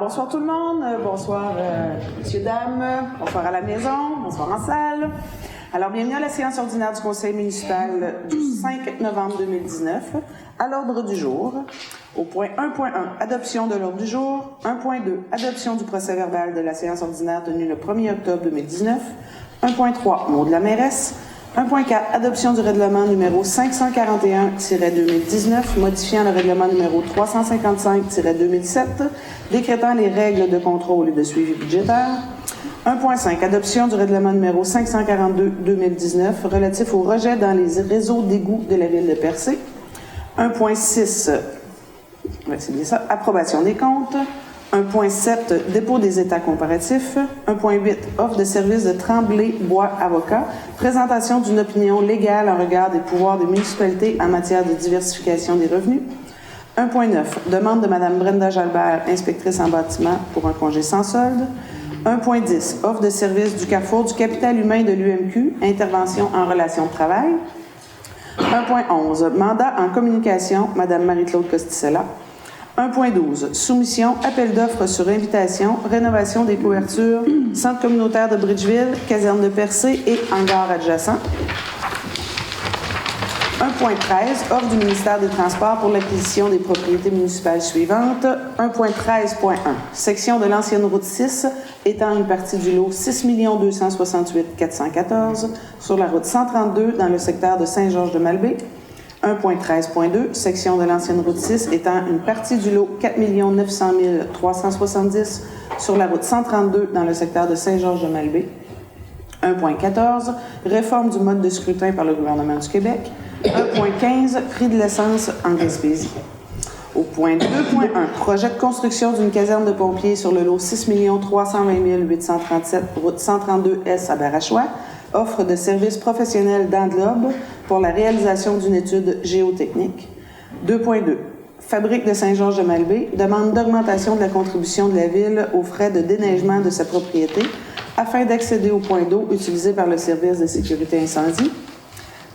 Bonsoir tout le monde, bonsoir messieurs, dames, bonsoir à la maison, bonsoir en salle. Alors, bienvenue à la séance ordinaire du Conseil municipal du 5 novembre 2019. À l'ordre du jour, au point 1.1, adoption de l'ordre du jour. 1.2, adoption du procès-verbal de la séance ordinaire tenue le 1er octobre 2019. 1.3, mot de la mairesse. 1.4, adoption du règlement numéro 541-2019, modifiant le règlement numéro 355-2007, décrétant les règles de contrôle et de suivi budgétaire. 1.5, adoption du règlement numéro 542-2019, relatif au rejet dans les réseaux d'égouts de la ville de Percé. 1.6, c'est bien ça, approbation des comptes. 1.7, dépôt des états comparatifs. 1.8, offre de services de Tremblay Bois Avocat. Présentation d'une opinion légale en regard des pouvoirs des municipalités en matière de diversification des revenus. 1.9, demande de Mme Brenda Jalbert, inspectrice en bâtiment, pour un congé sans solde. 1.10, offre de services du Carrefour du capital humain de l'UMQ, intervention en relation de travail. 1.11, mandat en communication, Mme Marie-Claude Costicella. 1.12, soumission, appel d'offres sur invitation, rénovation des couvertures, centre communautaire de Bridgeville, caserne de Percé et hangar adjacent. 1.13, offre du ministère des Transports pour l'acquisition des propriétés municipales suivantes. 1.13.1, section de l'ancienne route 6, étant une partie du lot 6 268 414 sur la route 132 dans le secteur de Saint-Georges-de-Malbaie. 1.13.2, section de l'ancienne route 6 étant une partie du lot 4 900 370 sur la route 132 dans le secteur de Saint-Georges-de-Malbaie. 1.14, réforme du mode de scrutin par le gouvernement du Québec. 1.15, prix de l'essence en Gaspésie. Au point 2.1, projet de construction d'une caserne de pompiers sur le lot 6 320 837, route 132S à Barachois. Offre de services professionnels d'Anglobe pour la réalisation d'une étude géotechnique. 2.2. Fabrique de Saint-Georges-de-Malbaie demande d'augmentation de la contribution de la Ville aux frais de déneigement de sa propriété afin d'accéder au point d'eau utilisé par le service de sécurité incendie.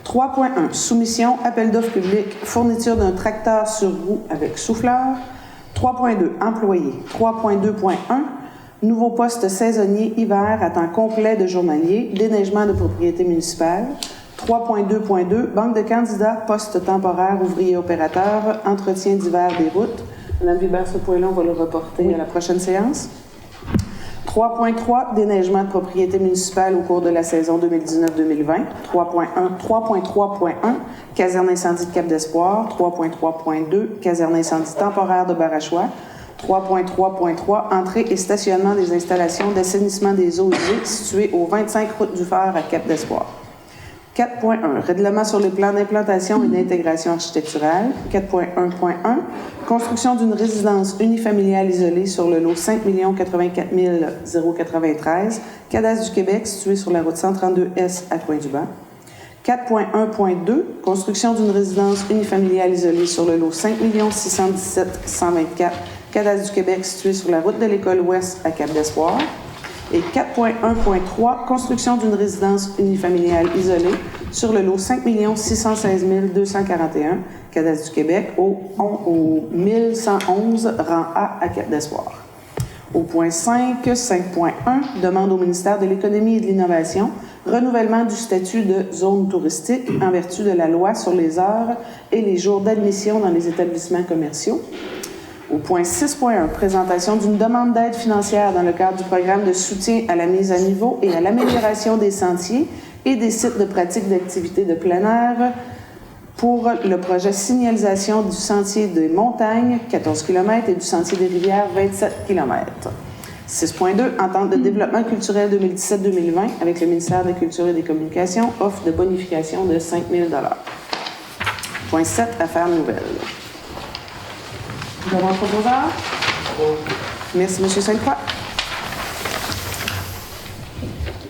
3.1. Soumission, appel d'offres public, fourniture d'un tracteur sur roue avec souffleur. 3.2. Employés. 3.2.1. Nouveau poste saisonnier hiver à temps complet de journalier, déneigement de propriété municipale. 3.2.2, banque de candidats, poste temporaire, ouvrier opérateur, entretien d'hiver des routes. Mme Vibert, ce point-là, on va le reporter à la prochaine séance. 3.3, déneigement de propriété municipale au cours de la saison 2019-2020. 3.3.1, caserne incendie de Cap-d'Espoir. 3.3.2, caserne incendie temporaire de Barachois. 3.3.3, entrée et stationnement des installations d'assainissement des eaux usées situées au 25 route du Fer à Cap-d'Espoir. 4.1, règlement sur les plans d'implantation et d'intégration architecturale. 4.1.1, construction d'une résidence unifamiliale isolée sur le lot 5 084 093, Cadastre du Québec, situé sur la route 132S à Coin-du-Banc. 4.1.2, construction d'une résidence unifamiliale isolée sur le lot 5 617 124, Cadastre du Québec, situé sur la route de l'École Ouest à Cap-d'Espoir. Et 4.1.3, construction d'une résidence unifamiliale isolée sur le lot 5 616 241, Cadastre du Québec, au 1111 rang A à Cap-d'Espoir. Au point 5, 5.1, demande au ministère de l'Économie et de l'Innovation, renouvellement du statut de zone touristique en vertu de la loi sur les heures et les jours d'admission dans les établissements commerciaux. Au point 6.1, présentation d'une demande d'aide financière dans le cadre du programme de soutien à la mise à niveau et à l'amélioration des sentiers et des sites de pratique d'activités de plein air pour le projet signalisation du sentier des montagnes, 14 km, et du sentier des rivières, 27 km. 6.2, entente de développement culturel 2017-2020 avec le ministère de la Culture et des Communications, offre de bonification de 5 000 $. Point 7, affaires nouvelles. Nous avons un proposeur. Merci, M. Sainte-Croix.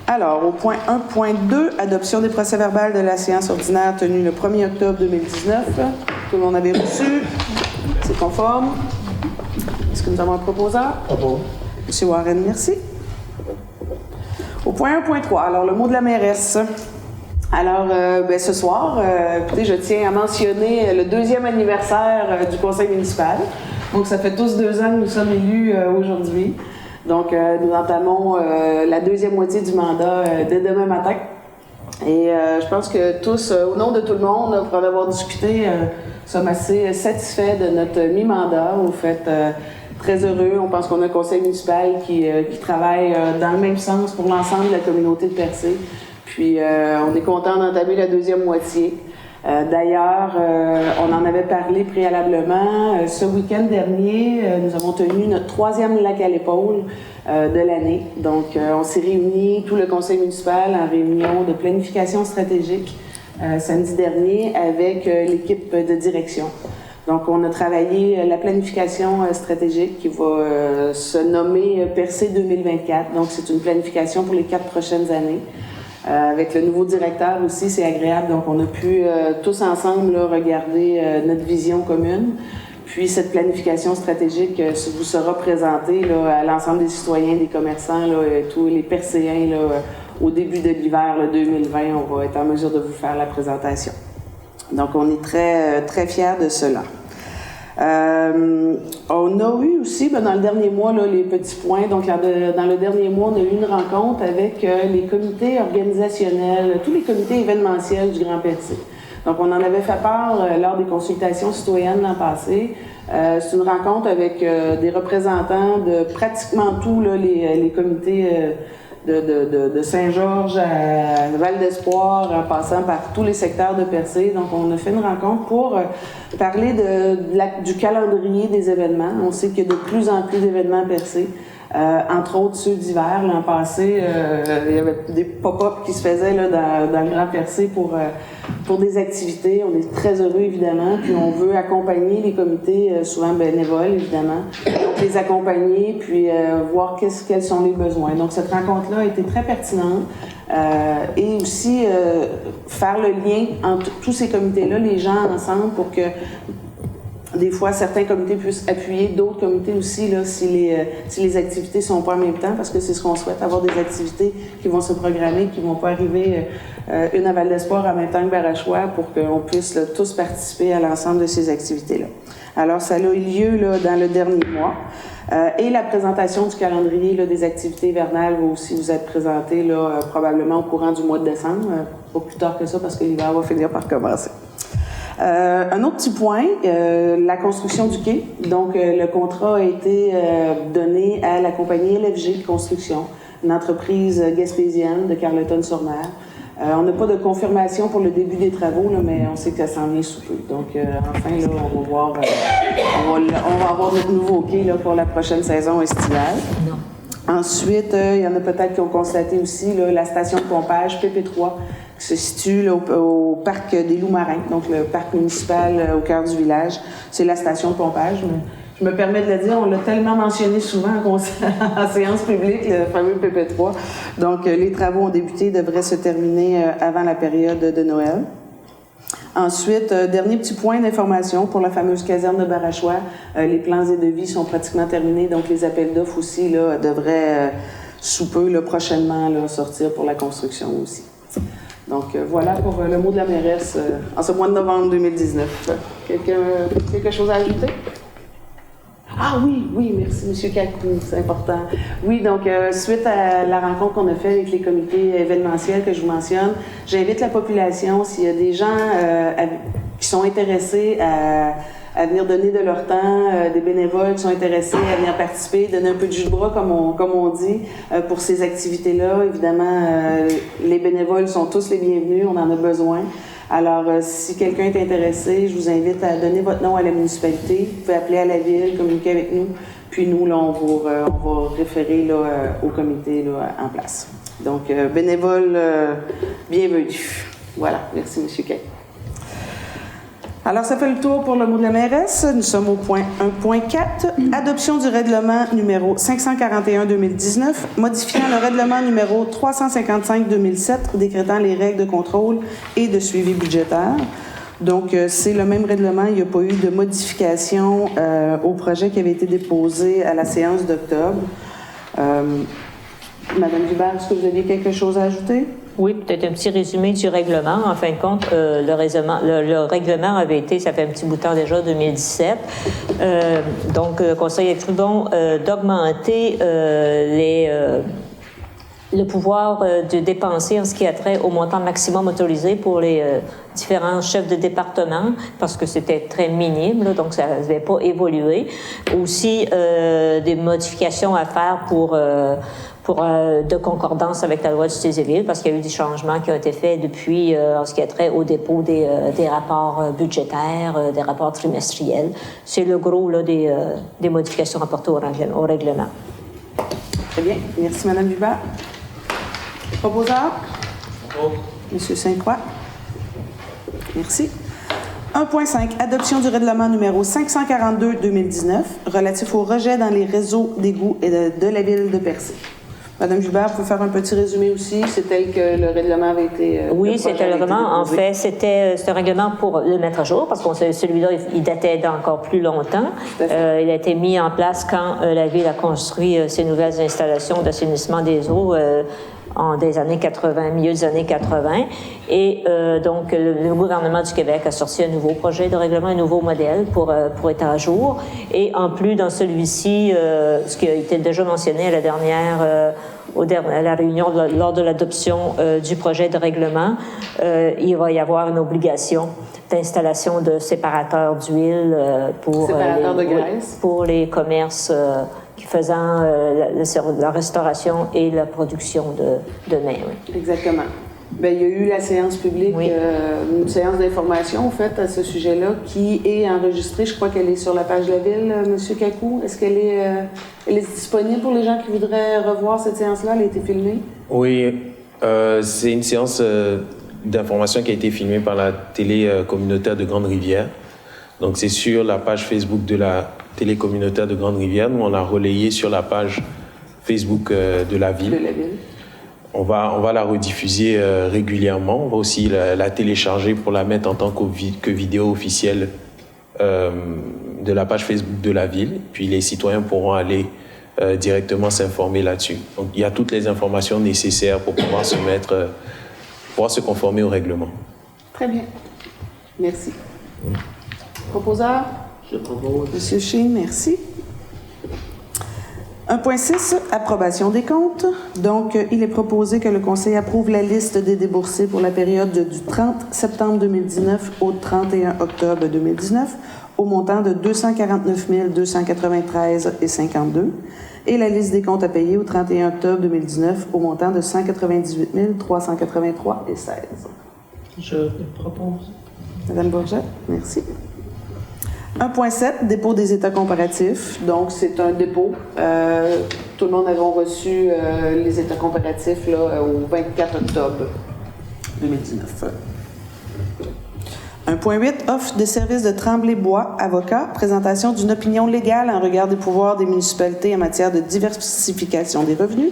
Alors, au point 1.2, adoption des procès-verbales de la séance ordinaire tenue le 1er octobre 2019. Tout le monde avait reçu. C'est conforme. Est-ce que nous avons un proposeur? Bon. M. Warren, merci. Au point 1.3, alors le mot de la mairesse. Alors, ce soir, écoutez, je tiens à mentionner le 2e anniversaire du conseil municipal. Donc, ça fait tous 2 ans que nous sommes élus aujourd'hui. Donc, nous entamons la deuxième moitié du mandat dès demain matin. Et je pense que tous, au nom de tout le monde, pour en avoir discuté, sommes assez satisfaits de notre mi-mandat. Au fait, très heureux. On pense qu'on a un conseil municipal qui travaille dans le même sens pour l'ensemble de la communauté de Percé. Puis, on est content d'entamer la deuxième moitié. D'ailleurs, on en avait parlé préalablement. Ce week-end dernier, nous avons tenu notre 3e lac à l'épaule de l'année. Donc, on s'est réunis, tout le conseil municipal, en réunion de planification stratégique samedi dernier avec l'équipe de direction. Donc, on a travaillé la planification stratégique qui va se nommer Percé 2024. Donc, c'est une planification pour les 4 prochaines années. Avec le nouveau directeur aussi, c'est agréable. Donc, on a pu tous ensemble là, regarder notre vision commune. Puis, cette planification stratégique vous sera présentée là, à l'ensemble des citoyens, des commerçants, là, tous les Percéens là, au début de l'hiver 2020. On va être en mesure de vous faire la présentation. Donc, on est très, très fiers de cela. On a eu aussi, dans le dernier mois, là, les petits points. Donc, dans le dernier mois, on a eu une rencontre avec les comités organisationnels, tous les comités événementiels du Grand Percé. Donc, on en avait fait part lors des consultations citoyennes l'an passé. C'est une rencontre avec des représentants de pratiquement tous là, les comités de Saint-Georges à Val-d'Espoir, en passant par tous les secteurs de Percé. Donc, on a fait une rencontre pour parler du calendrier des événements. On sait qu'il y a de plus en plus d'événements Percé. Entre autres ceux d'hiver. L'an passé, il y avait des pop-up qui se faisaient là, dans le Grand Percé pour des activités. On est très heureux, évidemment. Puis on veut accompagner les comités, souvent bénévoles, évidemment. Donc les accompagner, puis voir quels sont les besoins. Donc cette rencontre-là a été très pertinente. Et aussi faire le lien entre tous ces comités-là, les gens ensemble, pour que des fois, certains comités puissent appuyer d'autres comités aussi, là, si les activités ne sont pas en même temps, parce que c'est ce qu'on souhaite, avoir des activités qui vont se programmer, qui ne vont pas arriver une à Val-d'Espoir en même temps que Barachois, pour qu'on puisse là, tous participer à l'ensemble de ces activités-là. Alors, ça a eu lieu là, dans le dernier mois. Et la présentation du calendrier là, des activités hivernales va aussi vous être présentée là, probablement au courant du mois de décembre, pas plus tard que ça, parce que l'hiver va finir par commencer. Un autre petit point, la construction du quai. Donc, le contrat a été donné à la compagnie LFG Construction, une entreprise gaspésienne de Carleton-sur-Mer. On n'a pas de confirmation pour le début des travaux, là, mais on sait que ça s'en vient sous peu. Donc, enfin, là, on va voir, on va avoir notre nouveau quai là, pour la prochaine saison estivale. Non. Ensuite, il y en a peut-être qui ont constaté aussi là, la station de pompage PP3 qui se situe là, au parc des Loups-Marins, donc le parc municipal au cœur du village. C'est la station de pompage. Mais je me permets de le dire, on l'a tellement mentionné souvent en séance publique, le fameux PP3. Donc, les travaux ont débuté, devraient se terminer avant la période de Noël. Ensuite, dernier petit point d'information pour la fameuse caserne de Barachois. Les plans et devis sont pratiquement terminés, donc les appels d'offres aussi là, devraient sous peu là, prochainement là, sortir pour la construction aussi. Donc voilà pour le mot de la mairesse en ce mois de novembre 2019. Quelque chose à ajouter? Ah oui, merci M. Calcou, c'est important. Oui, donc suite à la rencontre qu'on a faite avec les comités événementiels que je vous mentionne, j'invite la population, s'il y a des gens qui sont intéressés à venir donner de leur temps, des bénévoles qui sont intéressés à venir participer, donner un peu de jus de bras, comme on dit, pour ces activités-là. Évidemment, les bénévoles sont tous les bienvenus, on en a besoin. Alors, si quelqu'un est intéressé, je vous invite à donner votre nom à la municipalité. Vous pouvez appeler à la ville, communiquer avec nous. Puis nous, là, on va référer là, au comité là, en place. Donc, bénévoles, bienvenue. Voilà, merci M. Kay. Alors, ça fait le tour pour le mot de la mairesse. Nous sommes au point 1.4, adoption du règlement numéro 541-2019, modifiant le règlement numéro 355-2007, décrétant les règles de contrôle et de suivi budgétaire. Donc, c'est le même règlement. Il n'y a pas eu de modification au projet qui avait été déposé à la séance d'octobre. Madame Dubert, est-ce que vous aviez quelque chose à ajouter? Oui, peut-être un petit résumé du règlement. En fin de compte, le règlement avait été, ça fait un petit bout de temps déjà, 2017. Donc, le Conseil a cru bon d'augmenter le pouvoir de dépenser en ce qui a trait au montant maximum autorisé pour les différents chefs de département, parce que c'était très minime, là, donc ça n'avait pas évolué. Aussi, des modifications à faire de concordance avec la loi du civil, parce qu'il y a eu des changements qui ont été faits depuis en ce qui a trait au dépôt des rapports budgétaires, des rapports trimestriels. C'est le gros là, des modifications apportées au règlement. Très bien. Merci, Mme Hubert. Proposeur? Monsieur Sainte-Croix. Merci. 1.5. Adoption du règlement numéro 542-2019 relatif au rejet dans les réseaux d'égouts de la ville de Percé. Madame Hubert, vous pouvez faire un petit règusé aussi? C'est tel que le règlement avait été... oui, c'était le règlement. En fait, c'était un règlement pour le mettre à jour, parce que celui-là, il datait d'encore plus longtemps. Il a été mis en place quand la ville a construit ses nouvelles installations d'assainissement des eaux en des années 80, milieu des années 80. Et donc, le gouvernement du Québec a sorti un nouveau projet de règlement, un nouveau modèle pour être à jour. Et en plus, dans celui-ci, ce qui a été déjà mentionné à la dernière... à la réunion lors de l'adoption du projet de règlement, il va y avoir une obligation d'installation de séparateurs d'huile pour les commerces faisant la restauration et la production de mets. Oui. Exactement. Bien, il y a eu la séance publique, oui. Une séance d'information, en fait, à ce sujet-là, qui est enregistrée. Je crois qu'elle est sur la page de la Ville, M. Kakou. Est-ce qu'elle est disponible pour les gens qui voudraient revoir cette séance-là? Elle a été filmée? Oui, c'est une séance d'information qui a été filmée par la télé communautaire de Grande-Rivière. Donc, c'est sur la page Facebook de la télé communautaire de Grande-Rivière. Nous, on l'a relayé sur la page Facebook de la Ville. De la Ville. On va la rediffuser régulièrement. On va aussi la télécharger pour la mettre en tant que vidéo officielle de la page Facebook de la Ville. Puis les citoyens pourront aller directement s'informer là-dessus. Donc, il y a toutes les informations nécessaires pour pouvoir se conformer au règlement. Très bien. Merci. Proposeur? Je propose. Monsieur Chine, merci. 1.6, approbation des comptes. Donc, il est proposé que le Conseil approuve la liste des déboursés pour la période du 30 septembre 2019 au 31 octobre 2019 au montant de 249 293,52 et la liste des comptes à payer au 31 octobre 2019 au montant de 198 383,16. Je propose. Madame Bourget, merci. 1.7, dépôt des états comparatifs. Donc, c'est un dépôt. Tout le monde a reçu les états comparatifs là, au 24 octobre 2019. 1.8, offre des services de Tremblay-Bois, avocat, présentation d'une opinion légale en regard des pouvoirs des municipalités en matière de diversification des revenus.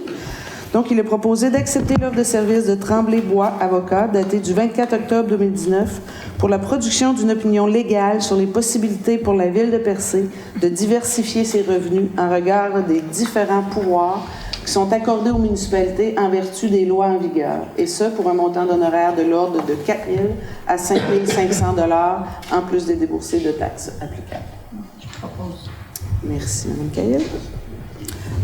Donc, il est proposé d'accepter l'offre de service de Tremblay-Bois, avocat, datée du 24 octobre 2019, pour la production d'une opinion légale sur les possibilités pour la Ville de Percé de diversifier ses revenus en regard des différents pouvoirs qui sont accordés aux municipalités en vertu des lois en vigueur, et ce, pour un montant d'honoraires de l'ordre de 4 000 à 5 500 $ en plus des déboursés de taxes applicables. Je propose. Merci, Mme Cahill.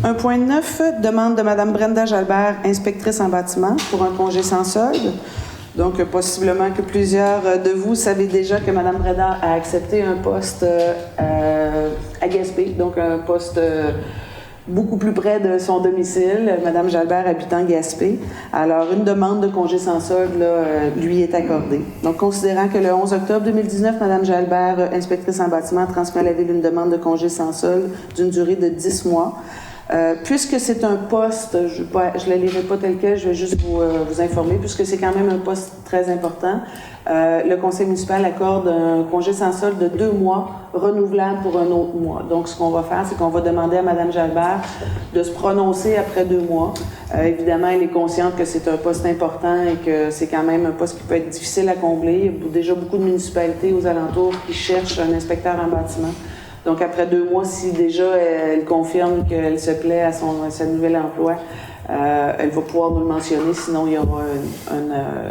1.9, demande de Mme Brenda Jalbert, inspectrice en bâtiment, pour un congé sans solde. Donc, possiblement que plusieurs de vous savez déjà que Mme Brenda a accepté un poste à Gaspé, donc un poste beaucoup plus près de son domicile, Mme Jalbert habitant Gaspé. Alors, une demande de congé sans solde là, lui est accordée. Donc, considérant que le 11 octobre 2019, Mme Jalbert, inspectrice en bâtiment, transmet à la Ville une demande de congé sans solde d'une durée de 10 mois, puisque c'est un poste, je ne le lirai pas tel quel, je vais juste vous informer, puisque c'est quand même un poste très important. Le conseil municipal accorde un congé sans solde de 2 mois, renouvelable pour un autre mois. Donc, ce qu'on va faire, c'est qu'on va demander à Mme Jalbert de se prononcer après 2 mois. Évidemment, elle est consciente que c'est un poste important et que c'est quand même un poste qui peut être difficile à combler. Il y a déjà beaucoup de municipalités aux alentours qui cherchent un inspecteur en bâtiment. Donc, après 2 mois, si déjà elle confirme qu'elle se plaît à son nouvel emploi, Elle va pouvoir nous le mentionner, sinon il y aura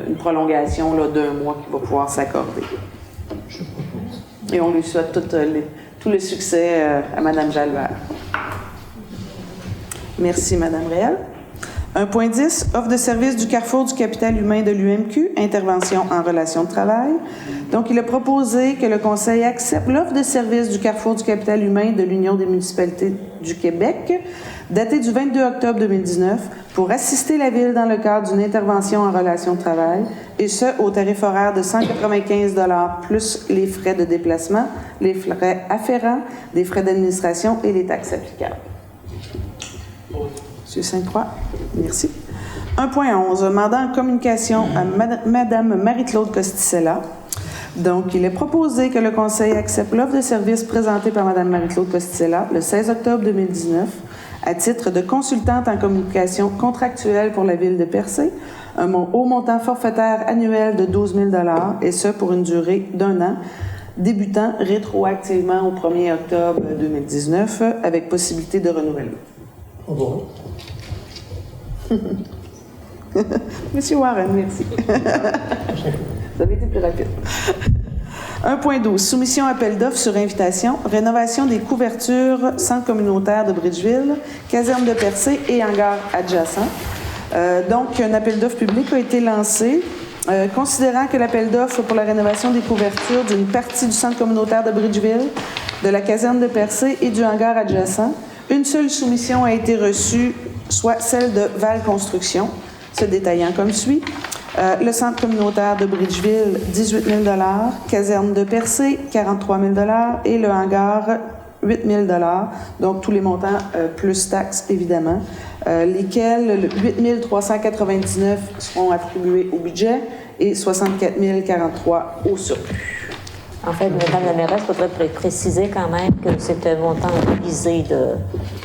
une prolongation là, d'1 mois qui va pouvoir s'accorder. Et on lui souhaite tout le succès à Mme Jalbert. Merci, Mme Réal. 1.10, offre de service du Carrefour du capital humain de l'UMQ, intervention en relation de travail. Donc, il a proposé que le Conseil accepte l'offre de service du Carrefour du capital humain de l'Union des municipalités du Québec, datée du 22 octobre 2019, pour assister la Ville dans le cadre d'une intervention en relation de travail, et ce, au tarif horaire de 195 $ plus les frais de déplacement, les frais afférents, des frais d'administration et les taxes applicables. M. Sainte-Croix, merci. 1.11, mandat en communication à Mme Marie-Claude Costicella. Donc, il est proposé que le Conseil accepte l'offre de service présentée par Mme Marie-Claude Costicella le 16 octobre 2019 à titre de consultante en communication contractuelle pour la Ville de Percé, un haut montant forfaitaire annuel de 12 000 $, et ce pour une durée d'1 an, débutant rétroactivement au 1er octobre 2019, avec possibilité de renouvellement. Au revoir. Monsieur Warren, merci. Vous avez été plus rapide. 1.12. Soumission appel d'offres sur invitation. Rénovation des couvertures centre communautaire de Bridgeville, caserne de Percé et hangar adjacent. Donc, un appel d'offres public a été lancé. Considérant que l'appel d'offres pour la rénovation des couvertures d'une partie du centre communautaire de Bridgeville, de la caserne de Percé et du hangar adjacent, une seule soumission a été reçue, soit celle de Val Construction, se détaillant comme suit. Le centre communautaire de Bridgeville, 18 000 $, caserne de Percé, 43 000 $ et le hangar, 8 000 $. Donc, tous les montants plus taxes, évidemment, lesquels 8 399 seront attribués au budget et 64 043 au surplus. En fait, Mme la mairesse, il faudrait préciser quand même que c'est un montant révisé de...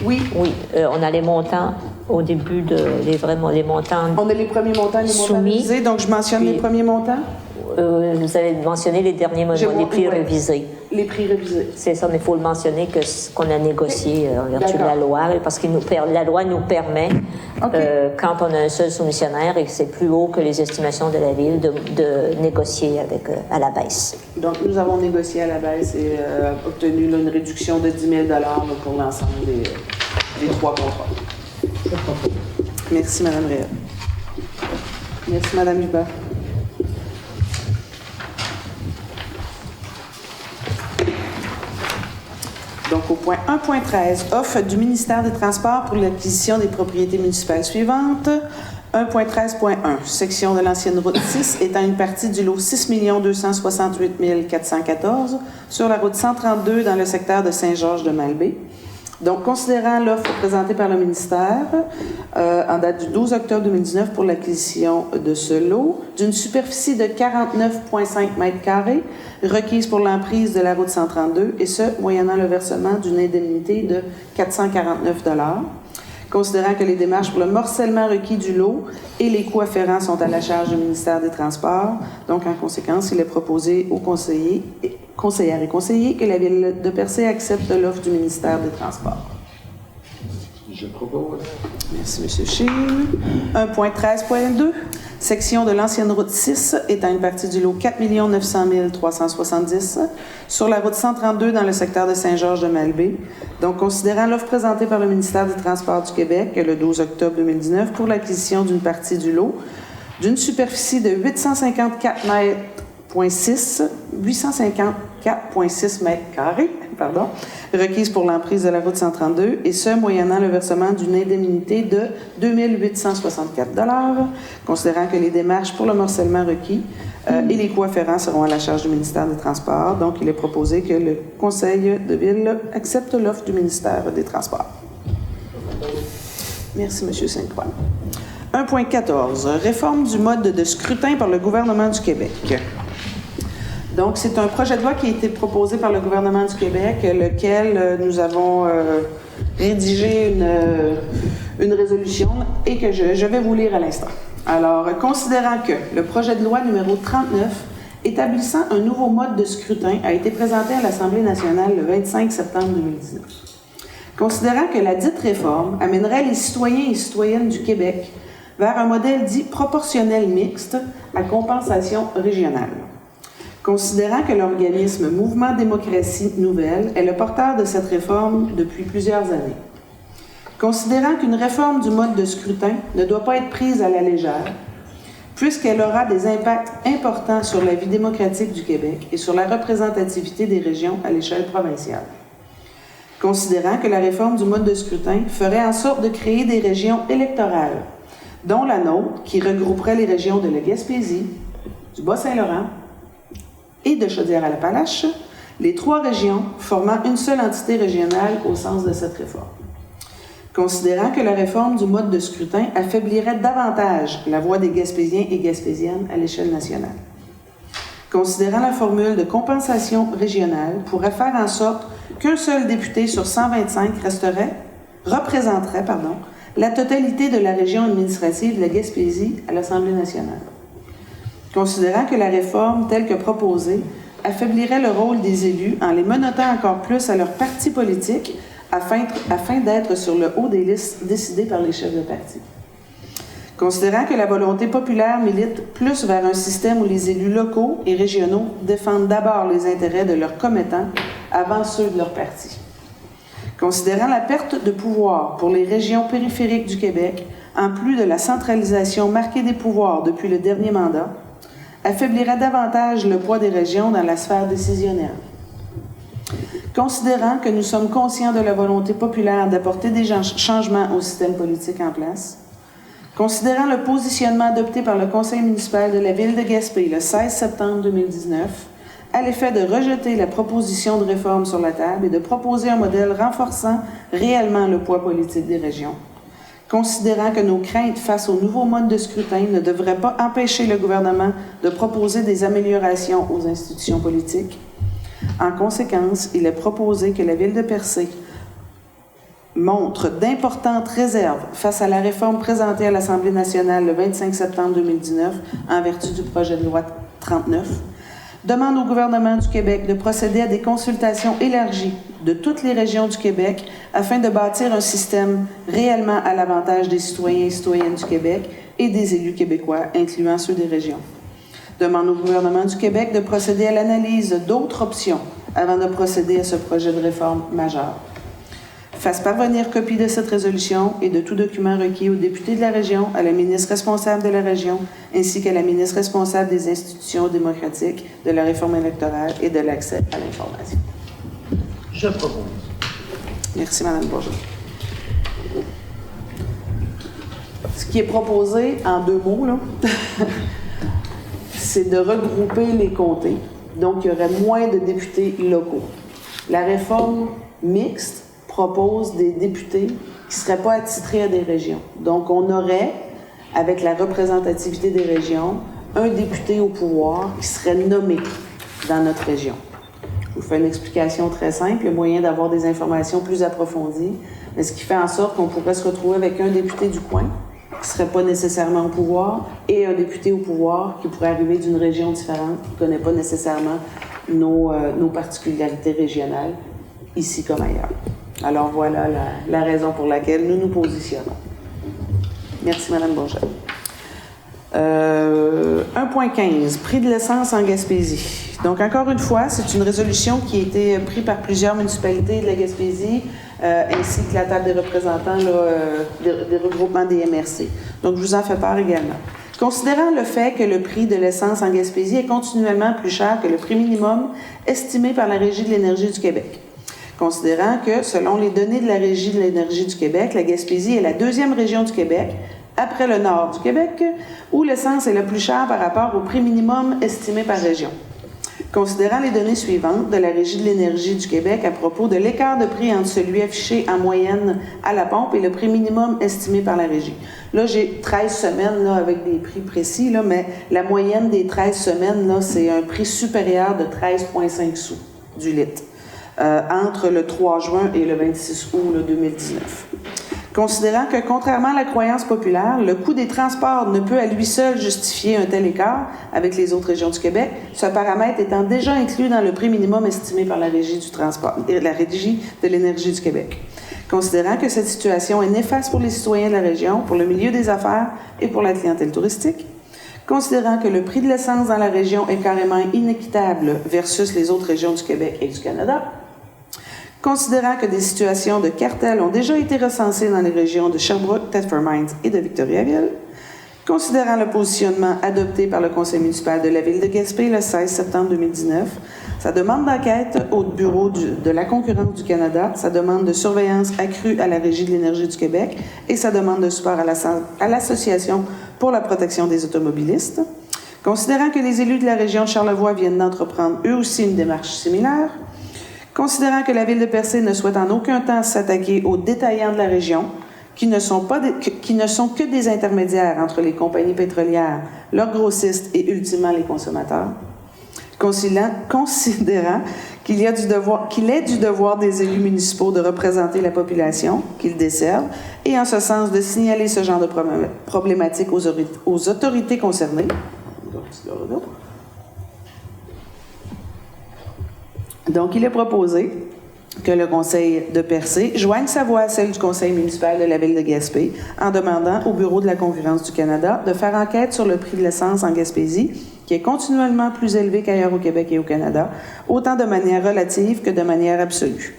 Oui. Oui, on a les montants au début les montants... On a les premiers montants, les montants révisés, donc je mentionne les premiers montants. Vous avez mentionné les derniers montants, les prix révisés. Les prix révisés. C'est ça, mais il faut le mentionner qu'on a négocié en vertu de la loi, parce que la loi nous permet, quand on a un seul soumissionnaire et que c'est plus haut que les estimations de la Ville, de négocier à la baisse. Donc, nous avons négocié à la baisse et obtenu une réduction de 10 000 $ pour l'ensemble des 3 contrats. Merci, Mme Réal. Merci, Mme Hubert. Donc, au point 1.13, offre du ministère des Transports pour l'acquisition des propriétés municipales suivantes. 1.13.1, section de l'ancienne route 6, étant une partie du lot 6 268 414 sur la route 132 dans le secteur de Saint-Georges-de-Malbaie. Donc, considérant l'offre présentée par le ministère en date du 12 octobre 2019 pour l'acquisition de ce lot, d'une superficie de 49,5 m² requise pour l'emprise de la route 132, et ce, moyennant le versement d'une indemnité de 449 $. Considérant que les démarches pour le morcellement requis du lot et les coûts afférents sont à la charge du ministère des Transports, donc en conséquence, il est proposé aux conseillères et conseillers que la Ville de Percé accepte l'offre du ministère des Transports. Je propose. Merci, M. Scheer. 1.13.2, section de l'ancienne route 6, étant une partie du lot 4 900 370 sur la route 132 dans le secteur de Saint-Georges-de-Malbaie. Donc, considérant l'offre présentée par le ministère des Transports du Québec le 12 octobre 2019 pour l'acquisition d'une partie du lot, d'une superficie de 854,6 m², requise pour l'emprise de la route 132, et ce, moyennant le versement d'une indemnité de 2 864 $, considérant que les démarches pour le morcellement requis et les coûts afférents seront à la charge du ministère des Transports. Donc, il est proposé que le Conseil de Ville accepte l'offre du ministère des Transports. Merci, M. Sainte-Croix. 1.14. Réforme du mode de scrutin par le gouvernement du Québec. Donc, c'est un projet de loi qui a été proposé par le gouvernement du Québec, lequel nous avons rédigé une résolution et que je vais vous lire à l'instant. Alors, considérant que le projet de loi numéro 39 établissant un nouveau mode de scrutin a été présenté à l'Assemblée nationale le 25 septembre 2019. considérant que la dite réforme amènerait les citoyens et citoyennes du Québec vers un modèle dit proportionnel mixte à compensation régionale. Considérant que l'organisme Mouvement Démocratie Nouvelle est le porteur de cette réforme depuis plusieurs années. Considérant qu'une réforme du mode de scrutin ne doit pas être prise à la légère, puisqu'elle aura des impacts importants sur la vie démocratique du Québec et sur la représentativité des régions à l'échelle provinciale. Considérant que la réforme du mode de scrutin ferait en sorte de créer des régions électorales, dont la nôtre, qui regrouperait les régions de la Gaspésie, du Bas-Saint-Laurent et de Chaudière-Appalaches, les 3 régions formant une seule entité régionale au sens de cette réforme. Considérant que la réforme du mode de scrutin affaiblirait davantage la voix des Gaspésiens et Gaspésiennes à l'échelle nationale. Considérant la formule de compensation régionale pourrait faire en sorte qu'un seul député sur 125 représenterait la totalité de la région administrative de la Gaspésie à l'Assemblée nationale. Considérant que la réforme, telle que proposée, affaiblirait le rôle des élus en les menottant encore plus à leur parti politique afin d'être sur le haut des listes décidées par les chefs de parti. Considérant que la volonté populaire milite plus vers un système où les élus locaux et régionaux défendent d'abord les intérêts de leurs commettants avant ceux de leur parti. Considérant la perte de pouvoir pour les régions périphériques du Québec, en plus de la centralisation marquée des pouvoirs depuis le dernier mandat, affaiblirait davantage le poids des régions dans la sphère décisionnelle. Considérant que nous sommes conscients de la volonté populaire d'apporter des changements au système politique en place, considérant le positionnement adopté par le Conseil municipal de la Ville de Gaspé le 16 septembre 2019, à l'effet de rejeter la proposition de réforme sur la table et de proposer un modèle renforçant réellement le poids politique des régions, considérant que nos craintes face au nouveau mode de scrutin ne devraient pas empêcher le gouvernement de proposer des améliorations aux institutions politiques, en conséquence, il est proposé que la Ville de Percé montre d'importantes réserves face à la réforme présentée à l'Assemblée nationale le 25 septembre 2019 en vertu du projet de loi 39, demande au gouvernement du Québec de procéder à des consultations élargies de toutes les régions du Québec afin de bâtir un système réellement à l'avantage des citoyens et citoyennes du Québec et des élus québécois, incluant ceux des régions. Demande au gouvernement du Québec de procéder à l'analyse d'autres options avant de procéder à ce projet de réforme majeur. Fasse parvenir copie de cette résolution et de tout document requis aux députés de la région, à la ministre responsable de la région, ainsi qu'à la ministre responsable des institutions démocratiques, de la réforme électorale et de l'accès à l'information. Je propose. Merci, Mme Bourgeois. Ce qui est proposé, en 2 mots, là, c'est de regrouper les comtés. Donc, il y aurait moins de députés locaux. La réforme mixte propose des députés qui ne seraient pas attitrés à des régions. Donc, on aurait, avec la représentativité des régions, un député au pouvoir qui serait nommé dans notre région. Je vous fais une explication très simple. Il y a moyen d'avoir des informations plus approfondies, mais ce qui fait en sorte qu'on pourrait se retrouver avec un député du coin qui ne serait pas nécessairement au pouvoir et un député au pouvoir qui pourrait arriver d'une région différente, qui ne connaît pas nécessairement nos particularités régionales, ici comme ailleurs. Alors voilà la raison pour laquelle nous nous positionnons. Merci, Mme Bourgeois. 1.15, prix de l'essence en Gaspésie. Donc, encore une fois, c'est une résolution qui a été prise par plusieurs municipalités de la Gaspésie, ainsi que la table des représentants des regroupements des MRC. Donc, je vous en fais part également. Considérant le fait que le prix de l'essence en Gaspésie est continuellement plus cher que le prix minimum estimé par la Régie de l'énergie du Québec. Considérant que, selon les données de la Régie de l'énergie du Québec, la Gaspésie est la 2e région du Québec, après le nord du Québec, où l'essence est la plus chère par rapport au prix minimum estimé par région. Considérant les données suivantes de la Régie de l'énergie du Québec à propos de l'écart de prix entre celui affiché en moyenne à la pompe et le prix minimum estimé par la Régie. Là, j'ai 13 semaines là, avec des prix précis, là, mais la moyenne des 13 semaines, là, c'est un prix supérieur de 13,5 sous du litre. Entre le 3 juin et le 26 août là, 2019. Considérant que, contrairement à la croyance populaire, le coût des transports ne peut à lui seul justifier un tel écart avec les autres régions du Québec, ce paramètre étant déjà inclus dans le prix minimum estimé par la Régie du transport, la Régie de l'énergie du Québec. Considérant que cette situation est néfaste pour les citoyens de la région, pour le milieu des affaires et pour la clientèle touristique. Considérant que le prix de l'essence dans la région est carrément inéquitable versus les autres régions du Québec et du Canada. Considérant que des situations de cartel ont déjà été recensées dans les régions de Sherbrooke, Thetford Mines et de Victoriaville. Considérant le positionnement adopté par le conseil municipal de la ville de Gaspé le 16 septembre 2019, sa demande d'enquête au Bureau de la concurrence du Canada, sa demande de surveillance accrue à la Régie de l'énergie du Québec et sa demande de support à l'Association pour la protection des automobilistes. Considérant que les élus de la région de Charlevoix viennent d'entreprendre eux aussi une démarche similaire. Considérant que la ville de Percé ne souhaite en aucun temps s'attaquer aux détaillants de la région, qui ne sont que des intermédiaires entre les compagnies pétrolières, leurs grossistes et ultimement les consommateurs. Considérant qu'il est du devoir des élus municipaux de représenter la population qu'ils desservent et en ce sens de signaler ce genre de problématiques aux autorités concernées. Donc, il est proposé que le conseil de Percé joigne sa voix à celle du conseil municipal de la ville de Gaspé en demandant au Bureau de la concurrence du Canada de faire enquête sur le prix de l'essence en Gaspésie, qui est continuellement plus élevé qu'ailleurs au Québec et au Canada, autant de manière relative que de manière absolue.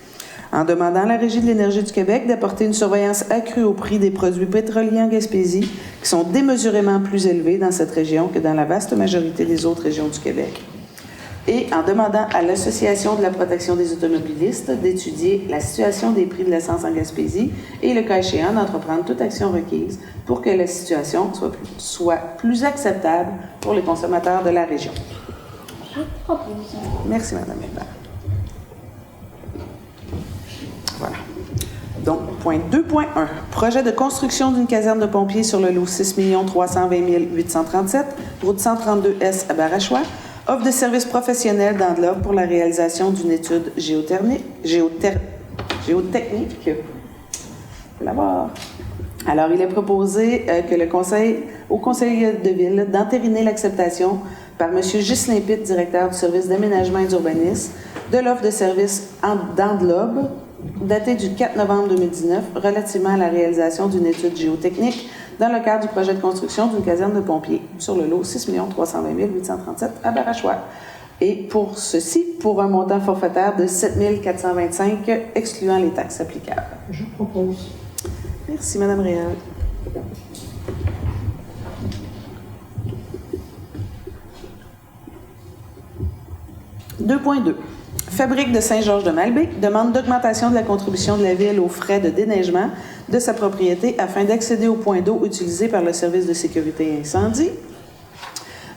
En demandant à la Régie de l'énergie du Québec d'apporter une surveillance accrue au prix des produits pétroliers en Gaspésie, qui sont démesurément plus élevés dans cette région que dans la vaste majorité des autres régions du Québec. Et en demandant à l'Association de la protection des automobilistes d'étudier la situation des prix de l'essence en Gaspésie et, le cas échéant, d'entreprendre toute action requise pour que la situation soit plus acceptable pour les consommateurs de la région. Je propose. Merci, Mme Hébert. Voilà. Donc, point 2.1. Projet de construction d'une caserne de pompiers sur le lot 6 320 837, route 132S à Barachois. Offre de services professionnels d'enveloppe pour la réalisation d'une étude géotechnique. Alors, il est proposé au conseil de ville d'entériner l'acceptation par M. Ghislain Pitt, directeur du service d'aménagement et d'urbanisme, de l'offre de services d'enveloppe datée du 4 novembre 2019 relativement à la réalisation d'une étude géotechnique dans le cadre du projet de construction d'une caserne de pompiers sur le lot 6 320 837 à Barachois. Et pour ceci, pour un montant forfaitaire de 7 425, excluant les taxes applicables. Je propose. Merci, Mme Réal. « 2.2. Fabrique de Saint-Georges-de-Malbaie demande d'augmentation de la contribution de la Ville aux frais de déneigement de sa propriété afin d'accéder au point d'eau utilisé par le service de sécurité incendie.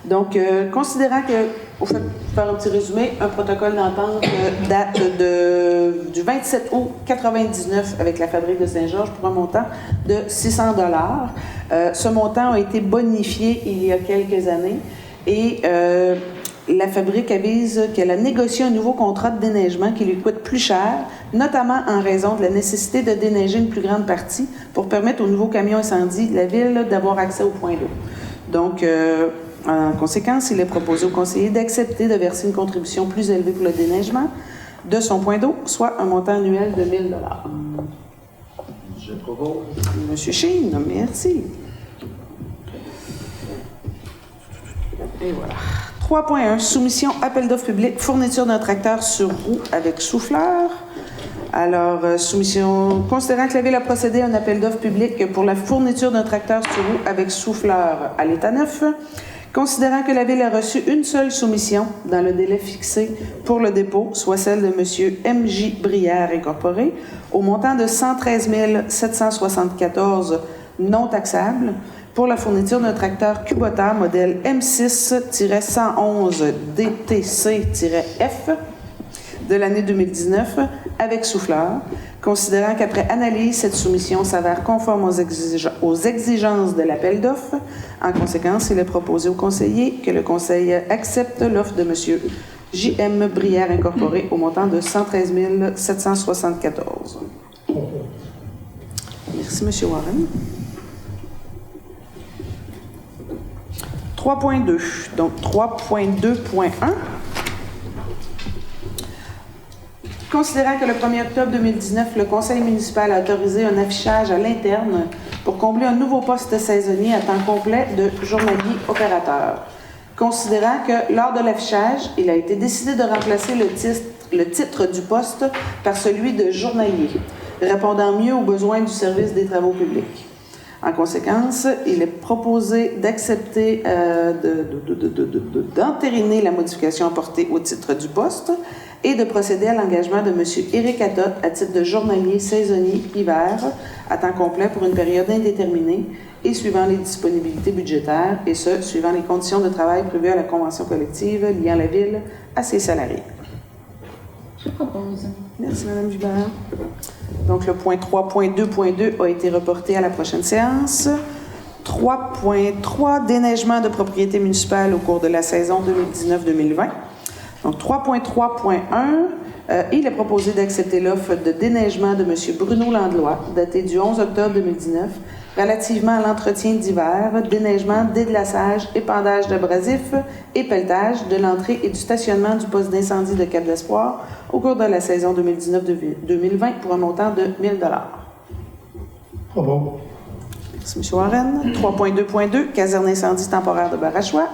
Donc, considérant que, pour faire un petit résumé, un protocole d'entente date du 27 août 1999 avec la Fabrique de Saint-Georges pour un montant de 600 $. Ce montant a été bonifié il y a quelques années et la Fabrique avise qu'elle a négocié un nouveau contrat de déneigement qui lui coûte plus cher, notamment en raison de la nécessité de déneiger une plus grande partie pour permettre aux nouveaux camions incendies de la Ville d'avoir accès au point d'eau. Donc, en conséquence, il est proposé au conseiller d'accepter de verser une contribution plus élevée pour le déneigement de son point d'eau, soit un montant annuel de 1 000 $. Je propose. Monsieur Chine, merci. Et voilà. 3.1. Soumission appel d'offres public, fourniture d'un tracteur sur roue avec souffleur. Alors, soumission, considérant que la Ville a procédé à un appel d'offres public pour la fourniture d'un tracteur sur roue avec souffleur à l'état neuf, considérant que la Ville a reçu une seule soumission dans le délai fixé pour le dépôt, soit celle de M. M.J. Brière Incorporé, au montant de 113 774 non taxables, pour la fourniture d'un tracteur Kubota modèle M6-111 DTC-F de l'année 2019 avec souffleur, considérant qu'après analyse, cette soumission s'avère conforme aux exigences de l'appel d'offres. En conséquence, il est proposé au conseiller que le conseil accepte l'offre de M. J.M. Brière Incorporé au montant de 113 774. Merci, M. Warren. 3.2. Donc, 3.2.1. Considérant que le 1er octobre 2019, le conseil municipal a autorisé un affichage à l'interne pour combler un nouveau poste saisonnier à temps complet de journalier opérateur. Considérant que lors de l'affichage, il a été décidé de remplacer le titre du poste par celui de journalier, répondant mieux aux besoins du service des travaux publics. En conséquence, il est proposé d'accepter, d'entériner la modification apportée au titre du poste et de procéder à l'engagement de M. Éric Atotte à titre de journalier saisonnier hiver à temps complet pour une période indéterminée et suivant les disponibilités budgétaires, et ce, suivant les conditions de travail prévues à la convention collective liant la Ville à ses salariés. Je propose. Merci, Mme Gilbert. Donc, le point 3.2.2 a été reporté à la prochaine séance. 3.3, déneigement de propriété municipale au cours de la saison 2019-2020. Donc, 3.3.1, il est proposé d'accepter l'offre de déneigement de M. Bruno Landlois, datée du 11 octobre 2019, relativement à l'entretien d'hiver, déneigement, déglaçage, épandage d'abrasifs et pelletage de l'entrée et du stationnement du poste d'incendie de Cap d'Espoir au cours de la saison 2019-2020 pour un montant de 1 000 $. Bravo. Merci, M. Warren. 3.2.2, caserne incendie temporaire de Barachois.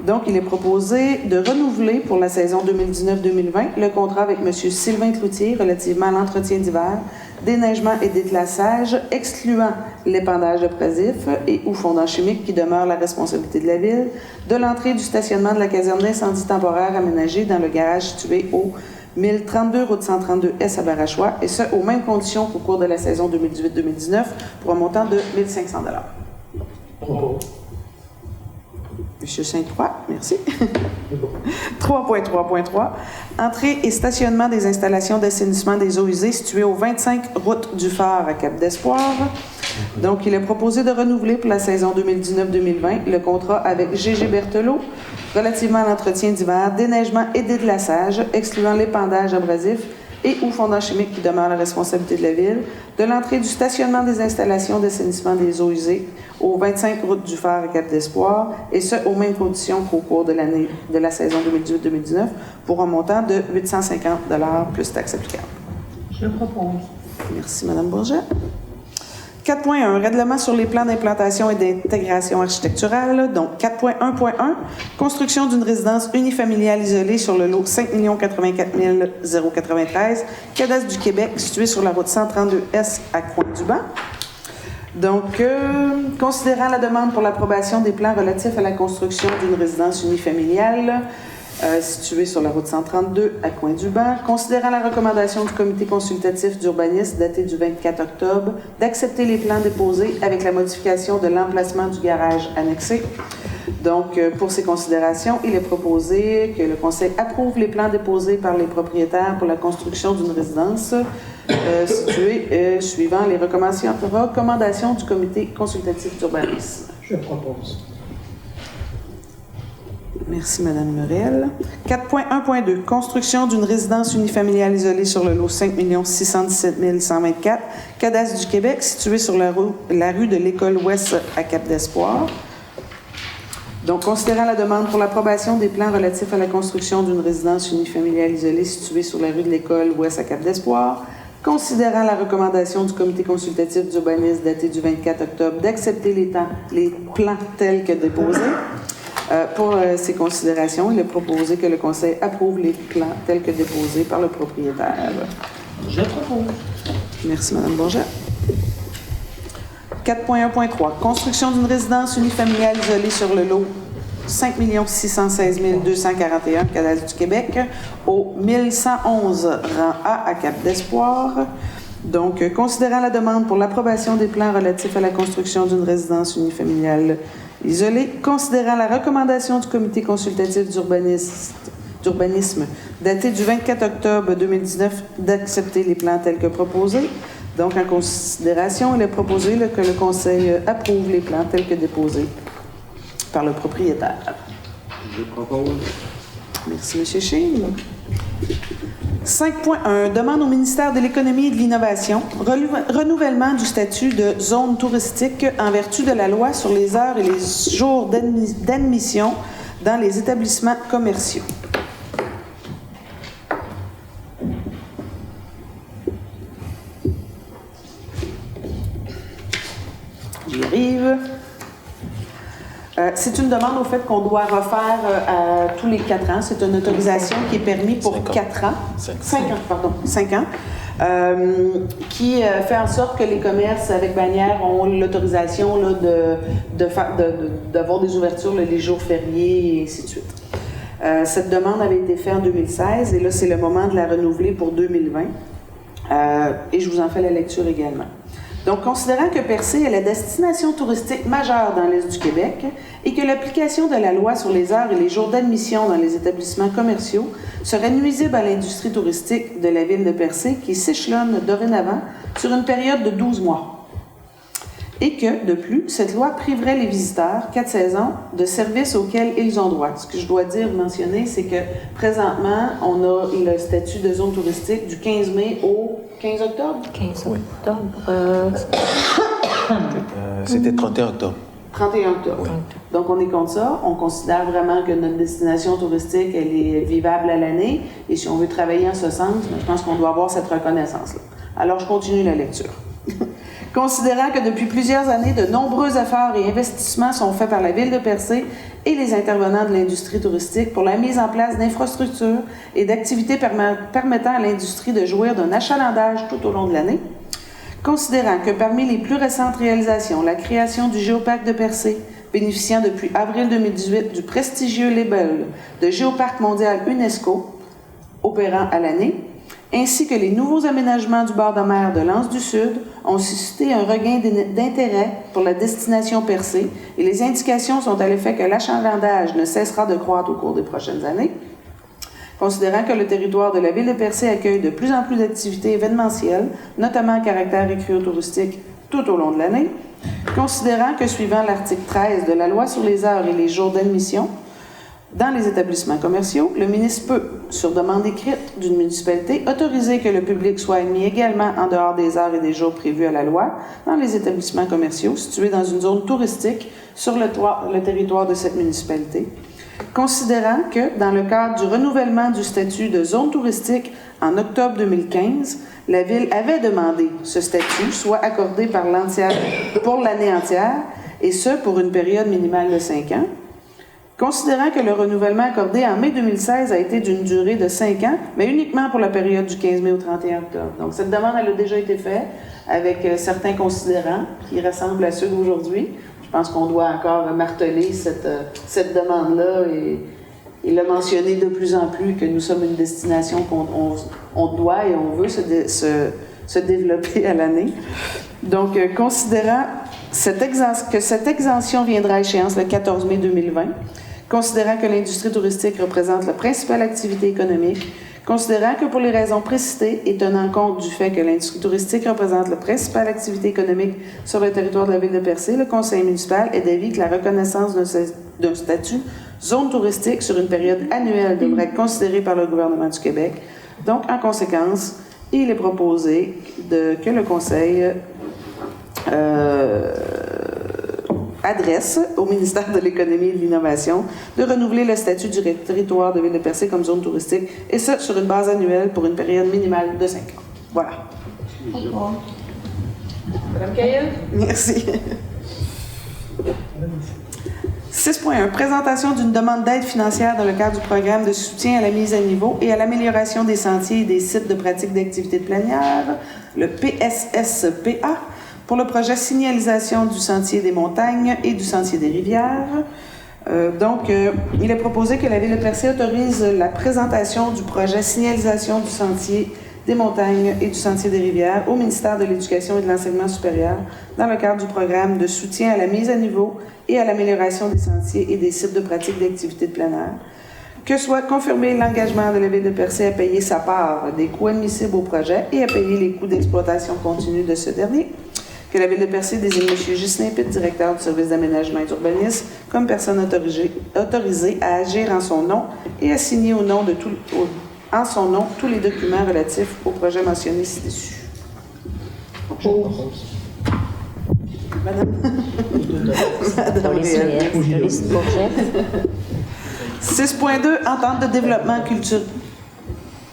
Donc, il est proposé de renouveler pour la saison 2019-2020 le contrat avec M. Sylvain Cloutier relativement à l'entretien d'hiver, déneigement et déclassage, excluant l'épandage d'abrasifs et ou fondants chimiques qui demeure la responsabilité de la Ville, de l'entrée et du stationnement de la caserne d'incendie temporaire aménagée dans le garage situé au 1032 route 132 S à Barachois, et ce, aux mêmes conditions qu'au cours de la saison 2018-2019 pour un montant de 1 500 $. Bravo. Monsieur Sainte-Croix, merci. 3.3.3. Entrée et stationnement des installations d'assainissement des eaux usées situées au 25 route du Phare à Cap d'Espoir. Donc, il est proposé de renouveler pour la saison 2019-2020 le contrat avec G.G. Berthelot relativement à l'entretien d'hiver, déneigement et déglaçage, excluant l'épandage abrasif et ou fondants chimiques qui demeurent la responsabilité de la Ville, de l'entrée et du stationnement des installations d'assainissement des eaux usées au 25 route du Phare à Cap d'Espoir, et ce, aux mêmes conditions qu'au cours de l'année de la saison 2018-2019, pour un montant de 850 $ plus taxes applicables. Je le propose. Merci, Mme Bourget. 4.1, règlement sur les plans d'implantation et d'intégration architecturale. Donc, 4.1.1, construction d'une résidence unifamiliale isolée sur le lot 5 084 093, cadastre du Québec, situé sur la route 132S à Coin-du-Banc. Donc, considérant la demande pour l'approbation des plans relatifs à la construction d'une résidence unifamiliale située sur la route 132 à Coin-du-Banc, considérant la recommandation du comité consultatif d'urbanisme daté du 24 octobre d'accepter les plans déposés avec la modification de l'emplacement du garage annexé. Donc, pour ces considérations, il est proposé que le Conseil approuve les plans déposés par les propriétaires pour la construction d'une résidence située suivant les recommandations du comité consultatif d'urbanisme. Je le propose. Merci, Mme Murel. 4.1.2, construction d'une résidence unifamiliale isolée sur le lot 5 617 124, cadastre du Québec, situé sur la rue de l'École Ouest à Cap d'Espoir. Donc, considérant la demande pour l'approbation des plans relatifs à la construction d'une résidence unifamiliale isolée située sur la rue de l'École Ouest à Cap d'Espoir, considérant la recommandation du comité consultatif d'urbanisme daté du 24 octobre d'accepter les plans tels que déposés, pour ces considérations, il est proposé que le Conseil approuve les plans tels que déposés par le propriétaire. Je le propose. Merci, Mme Bourget. 4.1.3. Construction d'une résidence unifamiliale isolée sur le lot 5 616 241, cadastre du Québec, au 1111 rang A à Cap d'Espoir. Donc, considérant la demande pour l'approbation des plans relatifs à la construction d'une résidence unifamiliale isolée, considérant la recommandation du comité consultatif d'urbanisme daté du 24 octobre 2019 d'accepter les plans tels que proposés. Donc, en considération, il est proposé que le Conseil approuve les plans tels que déposés par le propriétaire. Je propose. Merci, M. Chine. 5.1. Demande au ministère de l'Économie et de l'Innovation renouvellement du statut de zone touristique en vertu de la loi sur les heures et les jours d'admission dans les établissements commerciaux. C'est une demande au fait qu'on doit refaire à tous les 4 ans. C'est une autorisation qui est permise pour 4 ans. 5 ans, pardon. 5 ans. Qui fait en sorte que les commerces avec bannière ont l'autorisation là, d'avoir des ouvertures là, les jours fériés et ainsi de suite. Cette demande avait été faite en 2016 et là, c'est le moment de la renouveler pour 2020. Et je vous en fais la lecture également. Donc, considérant que Percé est la destination touristique majeure dans l'Est du Québec et que l'application de la loi sur les heures et les jours d'admission dans les établissements commerciaux serait nuisible à l'industrie touristique de la ville de Percé qui s'échelonne dorénavant sur une période de 12 mois. Et que, de plus, cette loi priverait les visiteurs, 4 saisons, de services auxquels ils ont droit. Ce que je dois mentionner, c'est que présentement, on a le statut de zone touristique du 15 mai au 15 octobre. 15 octobre. C'était 31 octobre. 31 octobre. Oui. Donc, on est contre ça. On considère vraiment que notre destination touristique, elle est vivable à l'année. Et si on veut travailler en ce sens, je pense qu'on doit avoir cette reconnaissance-là. Alors, je continue la lecture. Considérant que depuis plusieurs années, de nombreux efforts et investissements sont faits par la Ville de Percé et les intervenants de l'industrie touristique pour la mise en place d'infrastructures et d'activités permettant à l'industrie de jouir d'un achalandage tout au long de l'année, considérant que parmi les plus récentes réalisations, la création du Géoparc de Percé, bénéficiant depuis avril 2018 du prestigieux label de Géoparc mondial UNESCO, opérant à l'année, ainsi que les nouveaux aménagements du bord de mer de l'Anse du Sud ont suscité un regain d'intérêt pour la destination Percé et les indications sont à l'effet que l'achalandage ne cessera de croître au cours des prochaines années. Considérant que le territoire de la ville de Percé accueille de plus en plus d'activités événementielles, notamment à caractère récréotouristique tout au long de l'année, considérant que suivant l'article 13 de la loi sur les heures et les jours d'admission, dans les établissements commerciaux, le ministre peut, sur demande écrite d'une municipalité, autoriser que le public soit admis également en dehors des heures et des jours prévus à la loi dans les établissements commerciaux situés dans une zone touristique sur le territoire de cette municipalité. Considérant que, dans le cadre du renouvellement du statut de zone touristique en octobre 2015, la Ville avait demandé ce statut soit accordé pour l'année entière, et ce, pour une période minimale de 5 ans. Considérant que le renouvellement accordé en mai 2016 a été d'une durée de 5 ans, mais uniquement pour la période du 15 mai au 31 octobre. Donc, cette demande, elle a déjà été faite avec certains considérants qui ressemblent à ceux d'aujourd'hui. Je pense qu'on doit encore marteler cette demande-là et le mentionner de plus en plus que nous sommes une destination qu'on doit et on veut se développer à l'année. Donc, considérant que cette exemption viendra à échéance le 14 mai 2020, considérant que l'industrie touristique représente la principale activité économique, considérant que pour les raisons précitées et tenant compte du fait que l'industrie touristique représente la principale activité économique sur le territoire de la ville de Percé, le conseil municipal est d'avis que la reconnaissance d'un statut zone touristique sur une période annuelle devrait être considérée par le gouvernement du Québec. Donc, en conséquence, il est proposé que le conseil adresse au ministère de l'Économie et de l'Innovation de renouveler le statut du territoire de Ville de Percé comme zone touristique, et ça sur une base annuelle pour une période minimale de 5 ans. Voilà. Madame Cahill? Merci. 6.1. Présentation d'une demande d'aide financière dans le cadre du programme de soutien à la mise à niveau et à l'amélioration des sentiers et des sites de pratique d'activités de plénière, le PSSPA, pour le projet signalisation du sentier des montagnes et du sentier des rivières. Il est proposé que la Ville de Percé autorise la présentation du projet signalisation du sentier des montagnes et du sentier des rivières au ministère de l'Éducation et de l'Enseignement supérieur dans le cadre du programme de soutien à la mise à niveau et à l'amélioration des sentiers et des sites de pratique d'activités de plein air. Que soit confirmé l'engagement de la Ville de Percé à payer sa part des coûts admissibles au projet et à payer les coûts d'exploitation continue de ce dernier. Que la Ville de Percé désigne M. Ghislain Pitt, directeur du service d'aménagement et d'urbanisme, comme personne autorisée à agir en son nom et à signer en son nom tous les documents relatifs au projet mentionné ci-dessus. Madame. Madame 6.2, entente de développement culturel.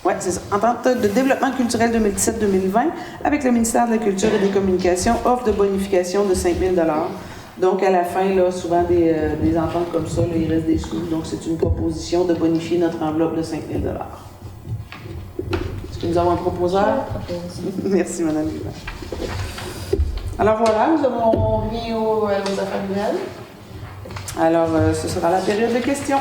Oui, c'est ça. Entente de développement culturel 2017-2020 avec le ministère de la Culture et des Communications, offre de bonification de 5 000 $. Donc, à la fin, là, souvent, des ententes comme ça, là, il reste des sous. Donc, c'est une proposition de bonifier notre enveloppe de 5 000 $. Est-ce que nous avons un proposeur? Merci, Mme Vivant. Alors, voilà, nous avons mis aux affaires nouvelles. Alors, ce sera la période de questions.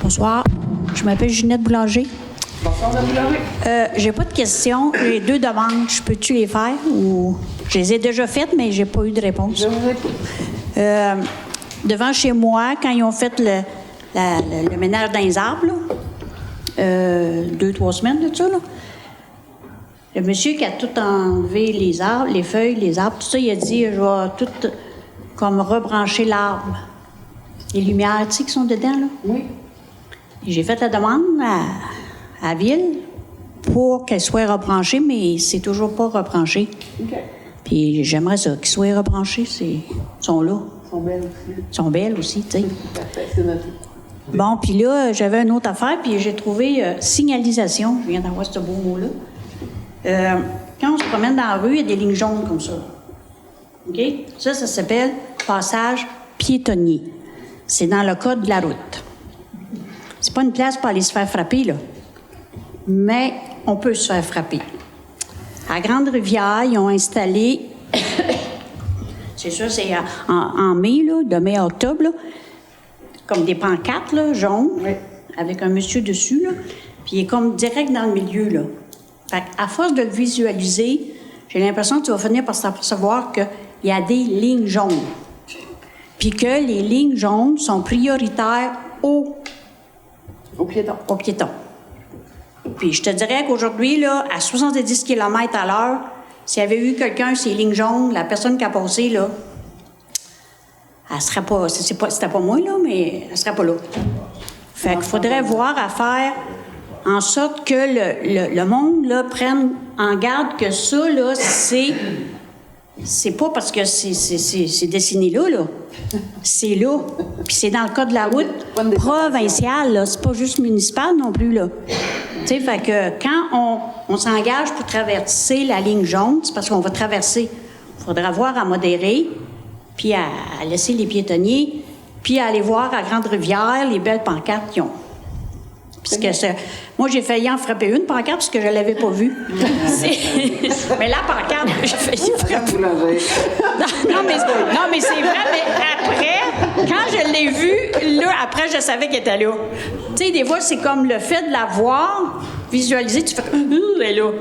Bonsoir, je m'appelle Ginette Boulanger. Bonsoir, Mme Boulanger. J'ai pas de questions, j'ai 2 demandes. Je peux-tu les faire ou je les ai déjà faites, mais j'ai pas eu de réponse. Je vous écoute. Devant chez moi, quand ils ont fait le ménage dans les arbres, 2-3 semaines de ça, là, le monsieur qui a tout enlevé, les arbres, les feuilles, les arbres, tout ça, il a dit, je vais tout comme rebrancher l'arbre. Les lumières, tu sais, qui sont dedans, là? Oui. J'ai fait la demande à la ville pour qu'elle soit rebranchée, mais c'est toujours pas rebranché. OK. Puis j'aimerais ça, qu'ils soient rebranchés, ils sont là. Ils sont belles aussi. Ils sont belles aussi, tu sais. Parfait, c'est noté. Bon, puis là, j'avais une autre affaire, puis j'ai trouvé signalisation. Je viens d'avoir ce beau mot-là. Quand on se promène dans la rue, il y a des lignes jaunes comme ça. OK? Ça s'appelle passage piétonnier. C'est dans le code de la route. C'est pas une place pour aller se faire frapper, là. Mais on peut se faire frapper. À Grande-Rivière, ils ont installé, c'est sûr, c'est en mai, là, de mai à octobre, là, comme des pancartes, là, jaunes, Oui. avec un monsieur dessus, là, puis il est comme direct dans le milieu, là. Fait qu'à force de le visualiser, j'ai l'impression que tu vas finir par s'apercevoir qu'il y a des lignes jaunes. Puis que les lignes jaunes sont prioritaires aux piétons. Puis je te dirais qu'aujourd'hui, là, à 70 km à l'heure, s'il y avait eu quelqu'un, ces lignes jaunes, la personne qui a passé, là, elle serait pas, c'était pas moi, là, mais elle serait pas là. Fait qu'il faudrait voir à faire en sorte que le monde, là, prenne en garde que ça, là, c'est pas parce que c'est dessiné là, là. C'est là. Puis c'est dans le cas de la route provinciale, là. C'est pas juste municipal non plus, là. Tu sais, fait que quand on s'engage pour traverser la ligne jaune, c'est parce qu'on va traverser. Il faudra voir à modérer, puis à laisser les piétonniers, puis à aller voir à Grande-Rivière les belles pancartes qu'ils ont. Puisque moi, j'ai failli en frapper une pancarte parce que je ne l'avais pas vue. Mais la pancarte, j'ai failli frapper. Non, mais c'est vrai, mais après, quand je l'ai vue, là, après, je savais qu'elle était là. Tu sais, des fois, c'est comme le fait de la voir, visualiser, tu fais elle est là.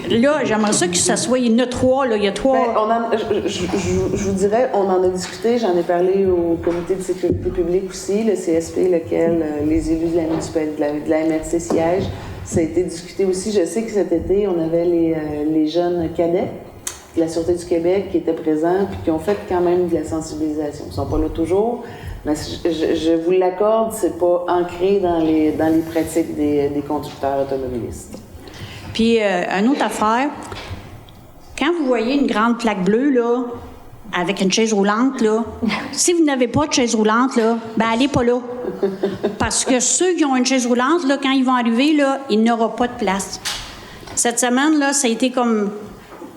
Là, j'aimerais ça que ça soit, il y en a 3, là, il y a 3. Ben, je vous dirais, on en a discuté, j'en ai parlé au comité de sécurité publique aussi, le CSP, lequel les élus de la municipalité, de la MRC siègent. Ça a été discuté aussi. Je sais que cet été, on avait les jeunes cadets de la Sûreté du Québec qui étaient présents puis qui ont fait quand même de la sensibilisation. Ils ne sont pas là toujours, mais je vous l'accorde, c'est pas ancré dans les pratiques des conducteurs automobilistes. Puis, une autre affaire, quand vous voyez une grande plaque bleue, là, avec une chaise roulante, là, si vous n'avez pas de chaise roulante, là, ben allez pas là. Parce que ceux qui ont une chaise roulante, là, quand ils vont arriver, là, il n'y aura pas de place. Cette semaine, là, ça a été comme...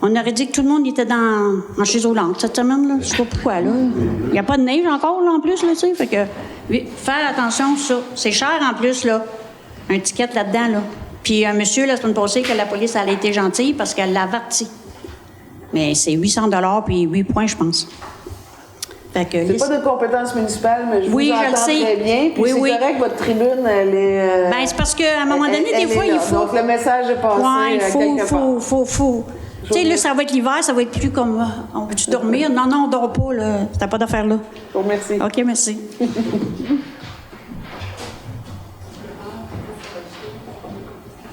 On aurait dit que tout le monde était en chaise roulante. Cette semaine, là, je sais pas pourquoi, là. Il n'y a pas de neige encore, là, en plus, là, tu sais. Fait que, faire attention à ça. C'est cher, en plus, là, un ticket là-dedans, là. Puis un monsieur, la semaine passée, que la police, elle a été gentille parce qu'elle l'a averti. Mais c'est 800 $ puis 8 points, je pense. Fait que, c'est pas de compétence municipale, mais je vous entends très bien. Puis c'est correct que votre tribune, elle est... ben, c'est parce qu'à un moment donné, des fois, il faut... Donc, le message est passé quelque part. faut. Tu sais, là, ça va être l'hiver, ça va être plus comme... On peut-tu dormir? Non, on dort pas, là. T'as pas d'affaire là. Bon, merci. OK, merci.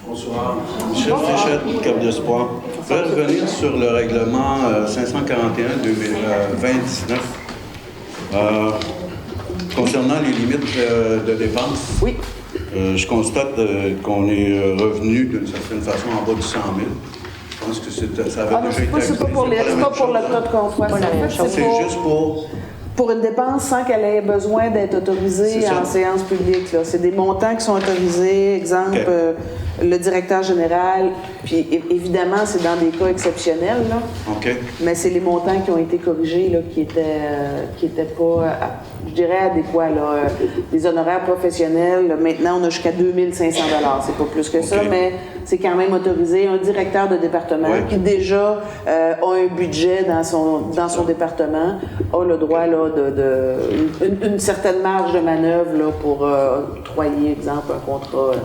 Bonsoir. Michel Fréchette, Cap d'Espoir. Je voudrais revenir sur le règlement 541-2019 concernant les limites de dépenses. Oui. Je constate qu'on est revenu d'une certaine façon en bas de 100 000. Je pense que ça avait déjà été c'est pas pour le code qu'on soit. C'est juste pour Pour une dépense sans qu'elle ait besoin d'être autorisée C'est ça. en séance publique. Là. C'est des montants qui sont autorisés. Exemple, OK. Le directeur général, puis évidemment, c'est dans des cas exceptionnels, là, OK. mais c'est les montants qui ont été corrigés là, qui étaient pas, je dirais, adéquats. Là. Les honoraires professionnels, là, maintenant, on a jusqu'à 2500 $. C'est pas plus que ça, OK. mais c'est quand même autorisé. Un directeur de département Ouais. qui déjà a un budget dans son département a le droit là, une certaine marge de manœuvre là, pour octroyer, exemple, un contrat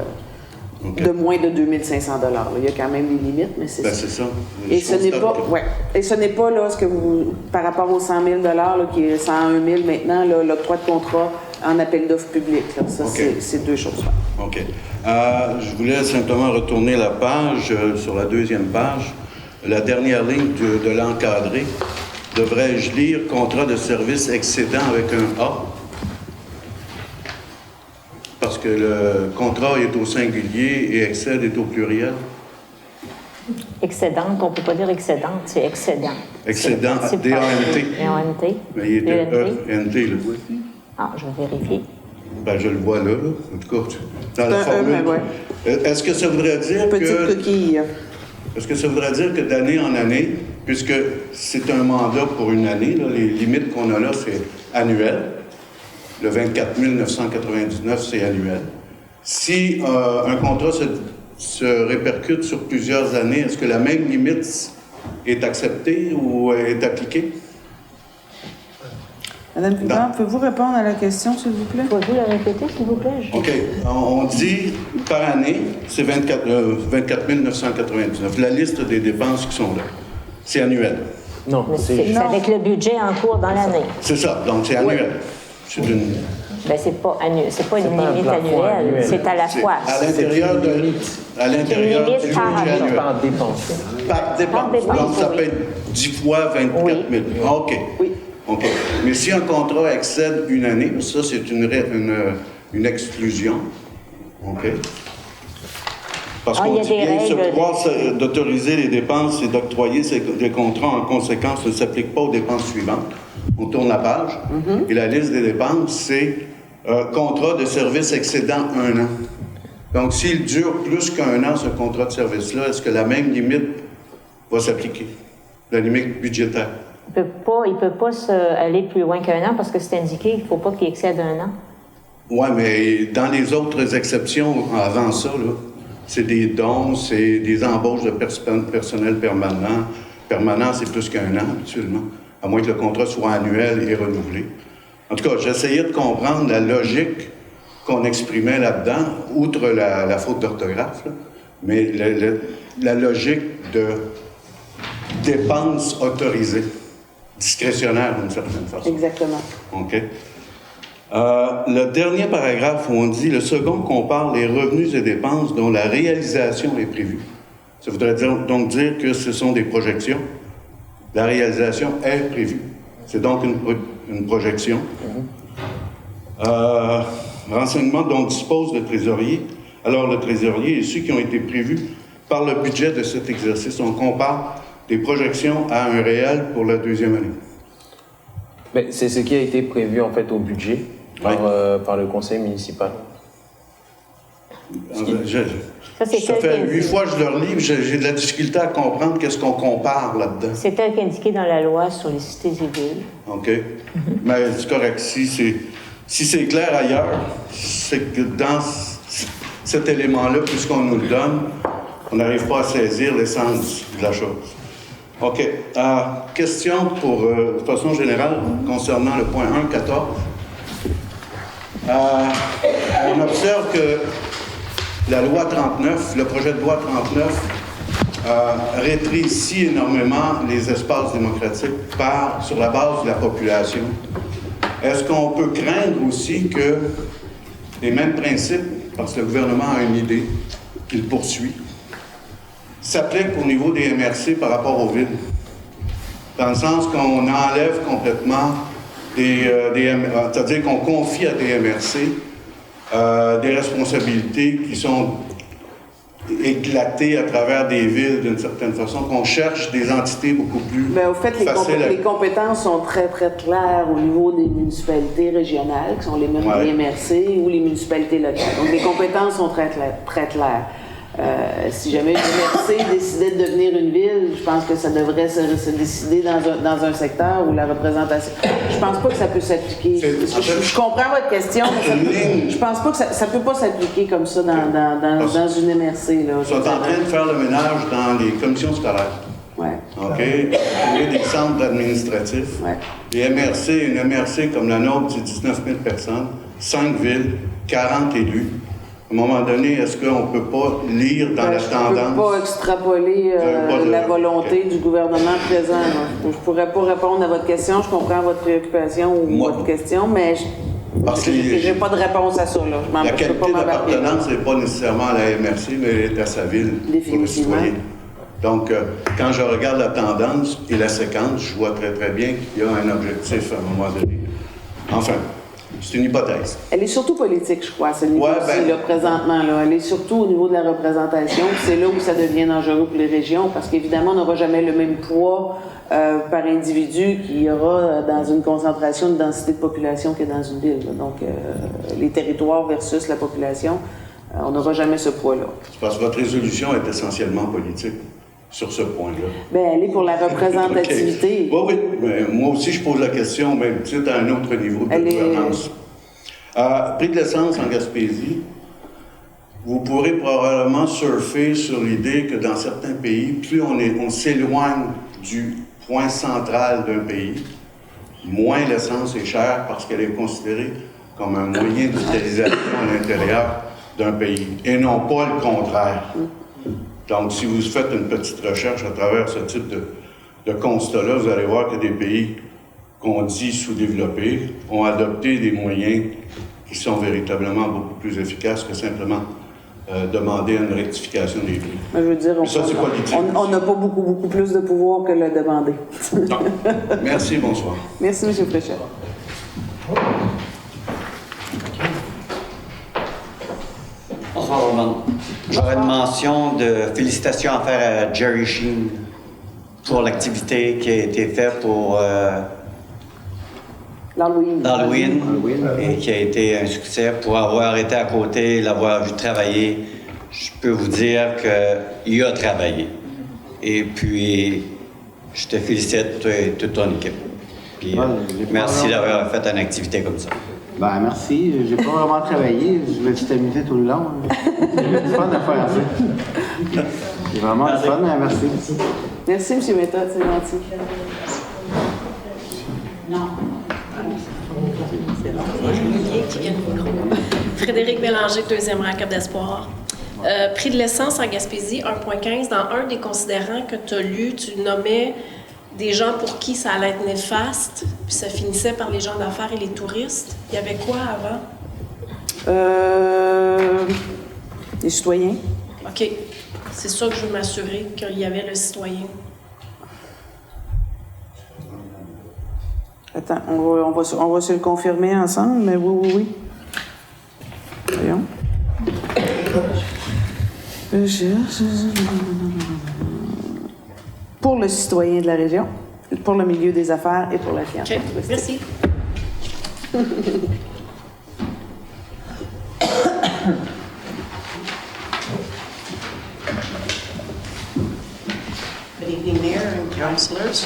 OK. de moins de 2500 $. Là. Il y a quand même des limites, mais c'est Ben, ça. c'est ça. Et Je ce n'est constate pas, que- ouais. Et ce n'est pas là ce que vous, par rapport aux 100 000 là, qui est 101 000 maintenant, là, l'octroi de contrat en appel d'offres public. Là. Ça, OK. c'est deux choses. OK. Je voulais simplement retourner la page, sur la deuxième page. La dernière ligne de l'encadré. Devrais-je lire contrat de service excédent avec un A? Parce que le contrat est au singulier et excède est au pluriel. Excédente, on ne peut pas dire excédente, c'est excédent. Excédent, C'est pas- D-A-N-T. D-A-N-T. Mais il était D-A-N-T. E-N-T, là. Ah, je vais vérifier. Ben, je le vois là. En tout cas, dans la un E, formule. mais ouais. Est-ce que ça voudrait dire Petite que... coquille. Est-ce que ça voudrait dire que d'année en année, puisque c'est un mandat pour une année, là, les limites qu'on a là, c'est annuel. Le 24 999, c'est annuel. Si un contrat se répercute sur plusieurs années, est-ce que la même limite est acceptée ou est appliquée? Madame Pivard, pouvez-vous répondre à la question, s'il vous plaît? Pouvez-vous la répéter, s'il vous plaît? OK. On dit par année, c'est 24 999. La liste des dépenses qui sont là. C'est annuel. Non, Mais c'est c'est avec le budget en cours dans l'année. C'est ça. Donc, c'est annuel. C'est une... Ben, c'est pas une pas un limite plafond annuelle, annuel. c'est à la c'est fois. à l'intérieur une de... limite. À l'intérieur Une limite du par budget année. annuel. par dépense. Par dépense. Par dépense, Donc, ça oui. peut être 10 fois 24 000. Ah, OK. Oui. OK. Mais si un contrat excède une année, ça, c'est une exclusion. OK. Parce Ah, il y qu'on a dit des bien, ce règles pouvoir d'autoriser les dépenses et d'octroyer des contrats en conséquence ne s'applique pas aux dépenses suivantes. On tourne la page. Et la liste des dépenses, c'est contrat de service excédant 1 an. Donc, s'il dure plus qu'un an, ce contrat de service-là, est-ce que la même limite va s'appliquer? La limite budgétaire? Il peut pas aller plus loin qu'un an parce que c'est indiqué qu'il ne faut pas qu'il excède un an. Oui, mais dans les autres exceptions avant ça, là, c'est des dons, c'est des embauches de personnel permanent. Permanent, c'est plus qu'un an, habituellement, à moins que le contrat soit annuel et renouvelé. En tout cas, j'essayais de comprendre la logique qu'on exprimait là-dedans, outre la faute d'orthographe, là, mais la logique de dépenses autorisées, discrétionnaire d'une certaine façon. Exactement. OK. Le dernier paragraphe où on dit, le second compare les revenus et dépenses dont la réalisation est prévue. Ça voudrait donc dire que ce sont des projections. La réalisation est prévue. C'est donc une projection. Renseignements dont dispose le trésorier. Alors, le trésorier et ceux qui ont été prévus par le budget de cet exercice. On compare des projections à un réel pour la deuxième année. Mais c'est ce qui a été prévu en fait au budget par le conseil municipal. Ça, c'est Ça tel fait qu'indiqué. 8 fois que je le relis, j'ai de la difficulté à comprendre qu'est-ce qu'on compare là-dedans. C'est tel qu'indiqué dans la loi sur les cités et villes. OK? Mais c'est correct. Si c'est clair ailleurs, c'est que dans cet élément-là, puisqu'on nous le donne, on n'arrive pas à saisir l'essence de la chose. OK. Question de façon générale concernant le point 1.14. On observe que la loi 39, le projet de loi 39, rétrécit énormément les espaces démocratiques sur la base de la population. Est-ce qu'on peut craindre aussi que les mêmes principes, parce que le gouvernement a une idée qu'il poursuit, s'appliquent au niveau des MRC par rapport aux villes? Dans le sens qu'on enlève complètement c'est-à-dire qu'on confie à des MRC des responsabilités qui sont éclaté à travers des villes d'une certaine façon, qu'on cherche des entités beaucoup plus Bien, au fait, faciles les compétences sont très, très claires au niveau des municipalités régionales, qui sont les MRC, ou les municipalités locales. Donc, les compétences sont très claires. Si jamais une MRC décidait de devenir une ville, je pense que ça devrait se décider dans un secteur où la représentation... Je pense pas que ça peut s'appliquer. Je comprends votre question, mais je pense pas que ça peut pas s'appliquer comme ça dans une MRC. Là, Ils sont en train de faire le ménage dans les commissions scolaires. Ouais. OK? Trouver des centres administratifs. Ouais. Les MRC, une MRC comme la nôtre, c'est 19 000 personnes, 5 villes, 40 élus. À un moment donné, est-ce qu'on ne peut pas lire dans la tendance? Je ne peux pas extrapoler la volonté du gouvernement présent. Là. Je ne pourrais pas répondre à votre question. Je comprends votre préoccupation ou votre question, mais je n'ai pas de réponse à ça. Là. La qualité d'appartenance n'est pas nécessairement à la MRC, mais elle est à sa ville pour le citoyen. Donc, quand je regarde la tendance et la séquence, je vois très, très bien qu'il y a un objectif à un moment donné. Enfin, c'est une hypothèse. Elle est surtout politique, je crois, à ce niveau-ci, là, présentement. Là. Elle est surtout au niveau de la représentation. C'est là où ça devient dangereux pour les régions, parce qu'évidemment, on n'aura jamais le même poids par individu qu'il y aura dans une concentration de densité de population que dans une ville. Là. Donc, les territoires versus la population, on n'aura jamais ce poids-là. C'est parce que votre résolution est essentiellement politique sur ce point-là. Bien, elle est pour la représentativité. Okay. Oui, mais moi aussi, je pose la question, mais peut-être à un autre niveau de gouvernance. Prix de l'essence en Gaspésie, vous pourrez probablement surfer sur l'idée que dans certains pays, plus on s'éloigne du point central d'un pays, moins l'essence est chère parce qu'elle est considérée comme un moyen d'utilisation à l'intérieur d'un pays, et non pas le contraire. Donc, si vous faites une petite recherche à travers ce type de constat-là, vous allez voir que des pays qu'on dit sous-développés ont adopté des moyens qui sont véritablement beaucoup plus efficaces que simplement demander une rectification des prix. Je veux dire, on n'a pas beaucoup plus de pouvoir que le demander. Non. Merci, bonsoir. Merci, M. Fréchette. Bonsoir, Roman. J'aurais une mention de félicitations à faire à Jerry Sheen pour l'activité qui a été faite pour l'Halloween et qui a été un succès. Pour avoir été à côté, l'avoir vu travailler, je peux vous dire qu'il a travaillé. Et puis, je te félicite, toi et toute ton équipe. Puis, merci d'avoir fait une activité comme ça. Ben merci. J'ai pas vraiment travaillé. Je me suis amusé tout le long. J'ai du fun à faire ça. C'est vraiment du fun. Merci. Merci, M. Méthode. C'est gentil. Non. Frédéric Bélanger, deuxième rang, Cap d'Espoir. Prix de l'essence en Gaspésie, 1,15. Dans un des considérants que tu as lu, tu nommais des gens pour qui ça allait être néfaste, puis ça finissait par les gens d'affaires et les touristes. Il y avait quoi avant? Les citoyens. OK. C'est ça que je veux m'assurer, qu'il y avait le citoyen. Attends, on va se le confirmer ensemble, mais oui. Voyons. Pour le citoyen de la région, pour le milieu des affaires et pour la clientèle. OK, merci. Good evening, Mayor and councillors.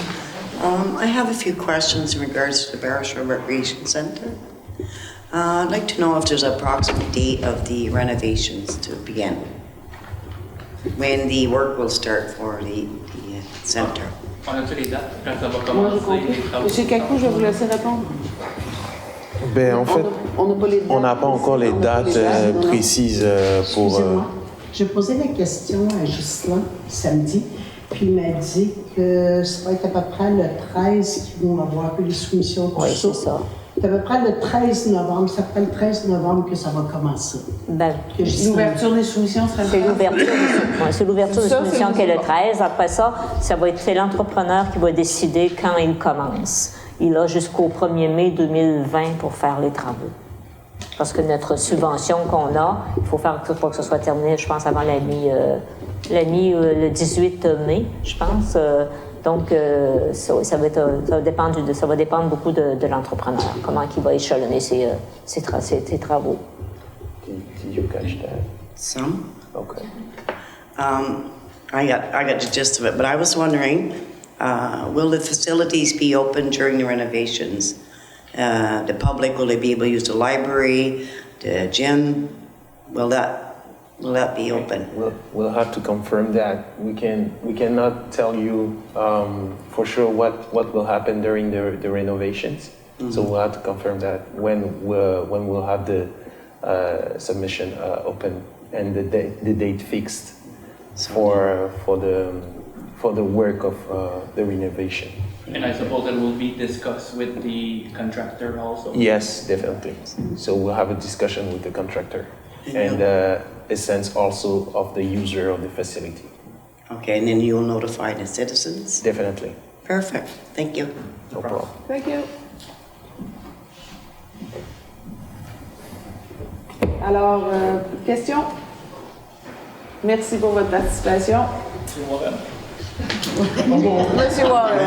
I have a few questions in regards to the Barrow Shore Recreation Centre. I'd like to know if there's an approximate date of the renovations to begin, when the work will start for the centre. On a-tu les dates quand ça va Moi, j'ai commencer? compris. Monsieur Kakou, je vais vous laisser répondre. Ben, en fait, on n'a pas encore les dates précises pour... Excusez-moi. J'ai posé la question à Ghislain samedi, puis il m'a dit que ça va être à peu près le 13 qu'ils vont avoir un peu les soumissions pour oui, c'est ça. C'est à peu près le 13 novembre. C'est après le 13 novembre que ça va commencer. Ben, l'ouverture des soumissions serait c'est l'ouverture des soumissions qui est le 13. Après ça, c'est l'entrepreneur qui va décider quand il commence. Il a jusqu'au 1er mai 2020 pour faire les travaux. parce que notre subvention qu'on a, il faut faire tout pour que ce soit terminé, je pense, avant le 18 mai, je pense. Donc, ça va dépendre beaucoup de l'entrepreneur, comment il va échelonner ses travaux. Did you catch that? Some. Okay. I got the gist of it, but I was wondering, will the facilities be open during the renovations? The public, will they be able to use the library, the gym? Will that be open? We'll have to confirm that. We cannot tell you for sure what will happen during the renovations. Mm-hmm. So we'll have to confirm that when we'll have the submission open and the date fixed for the work of the renovation. And I suppose that will be discussed with the contractor also? Yes, definitely. So we'll have a discussion with the contractor and a sense also of the user of the facility. Okay, and then you'll notify the citizens? Definitely. Perfect. Thank you. No problem. Thank you. Alors, question? Merci pour votre participation. Monsieur Warren.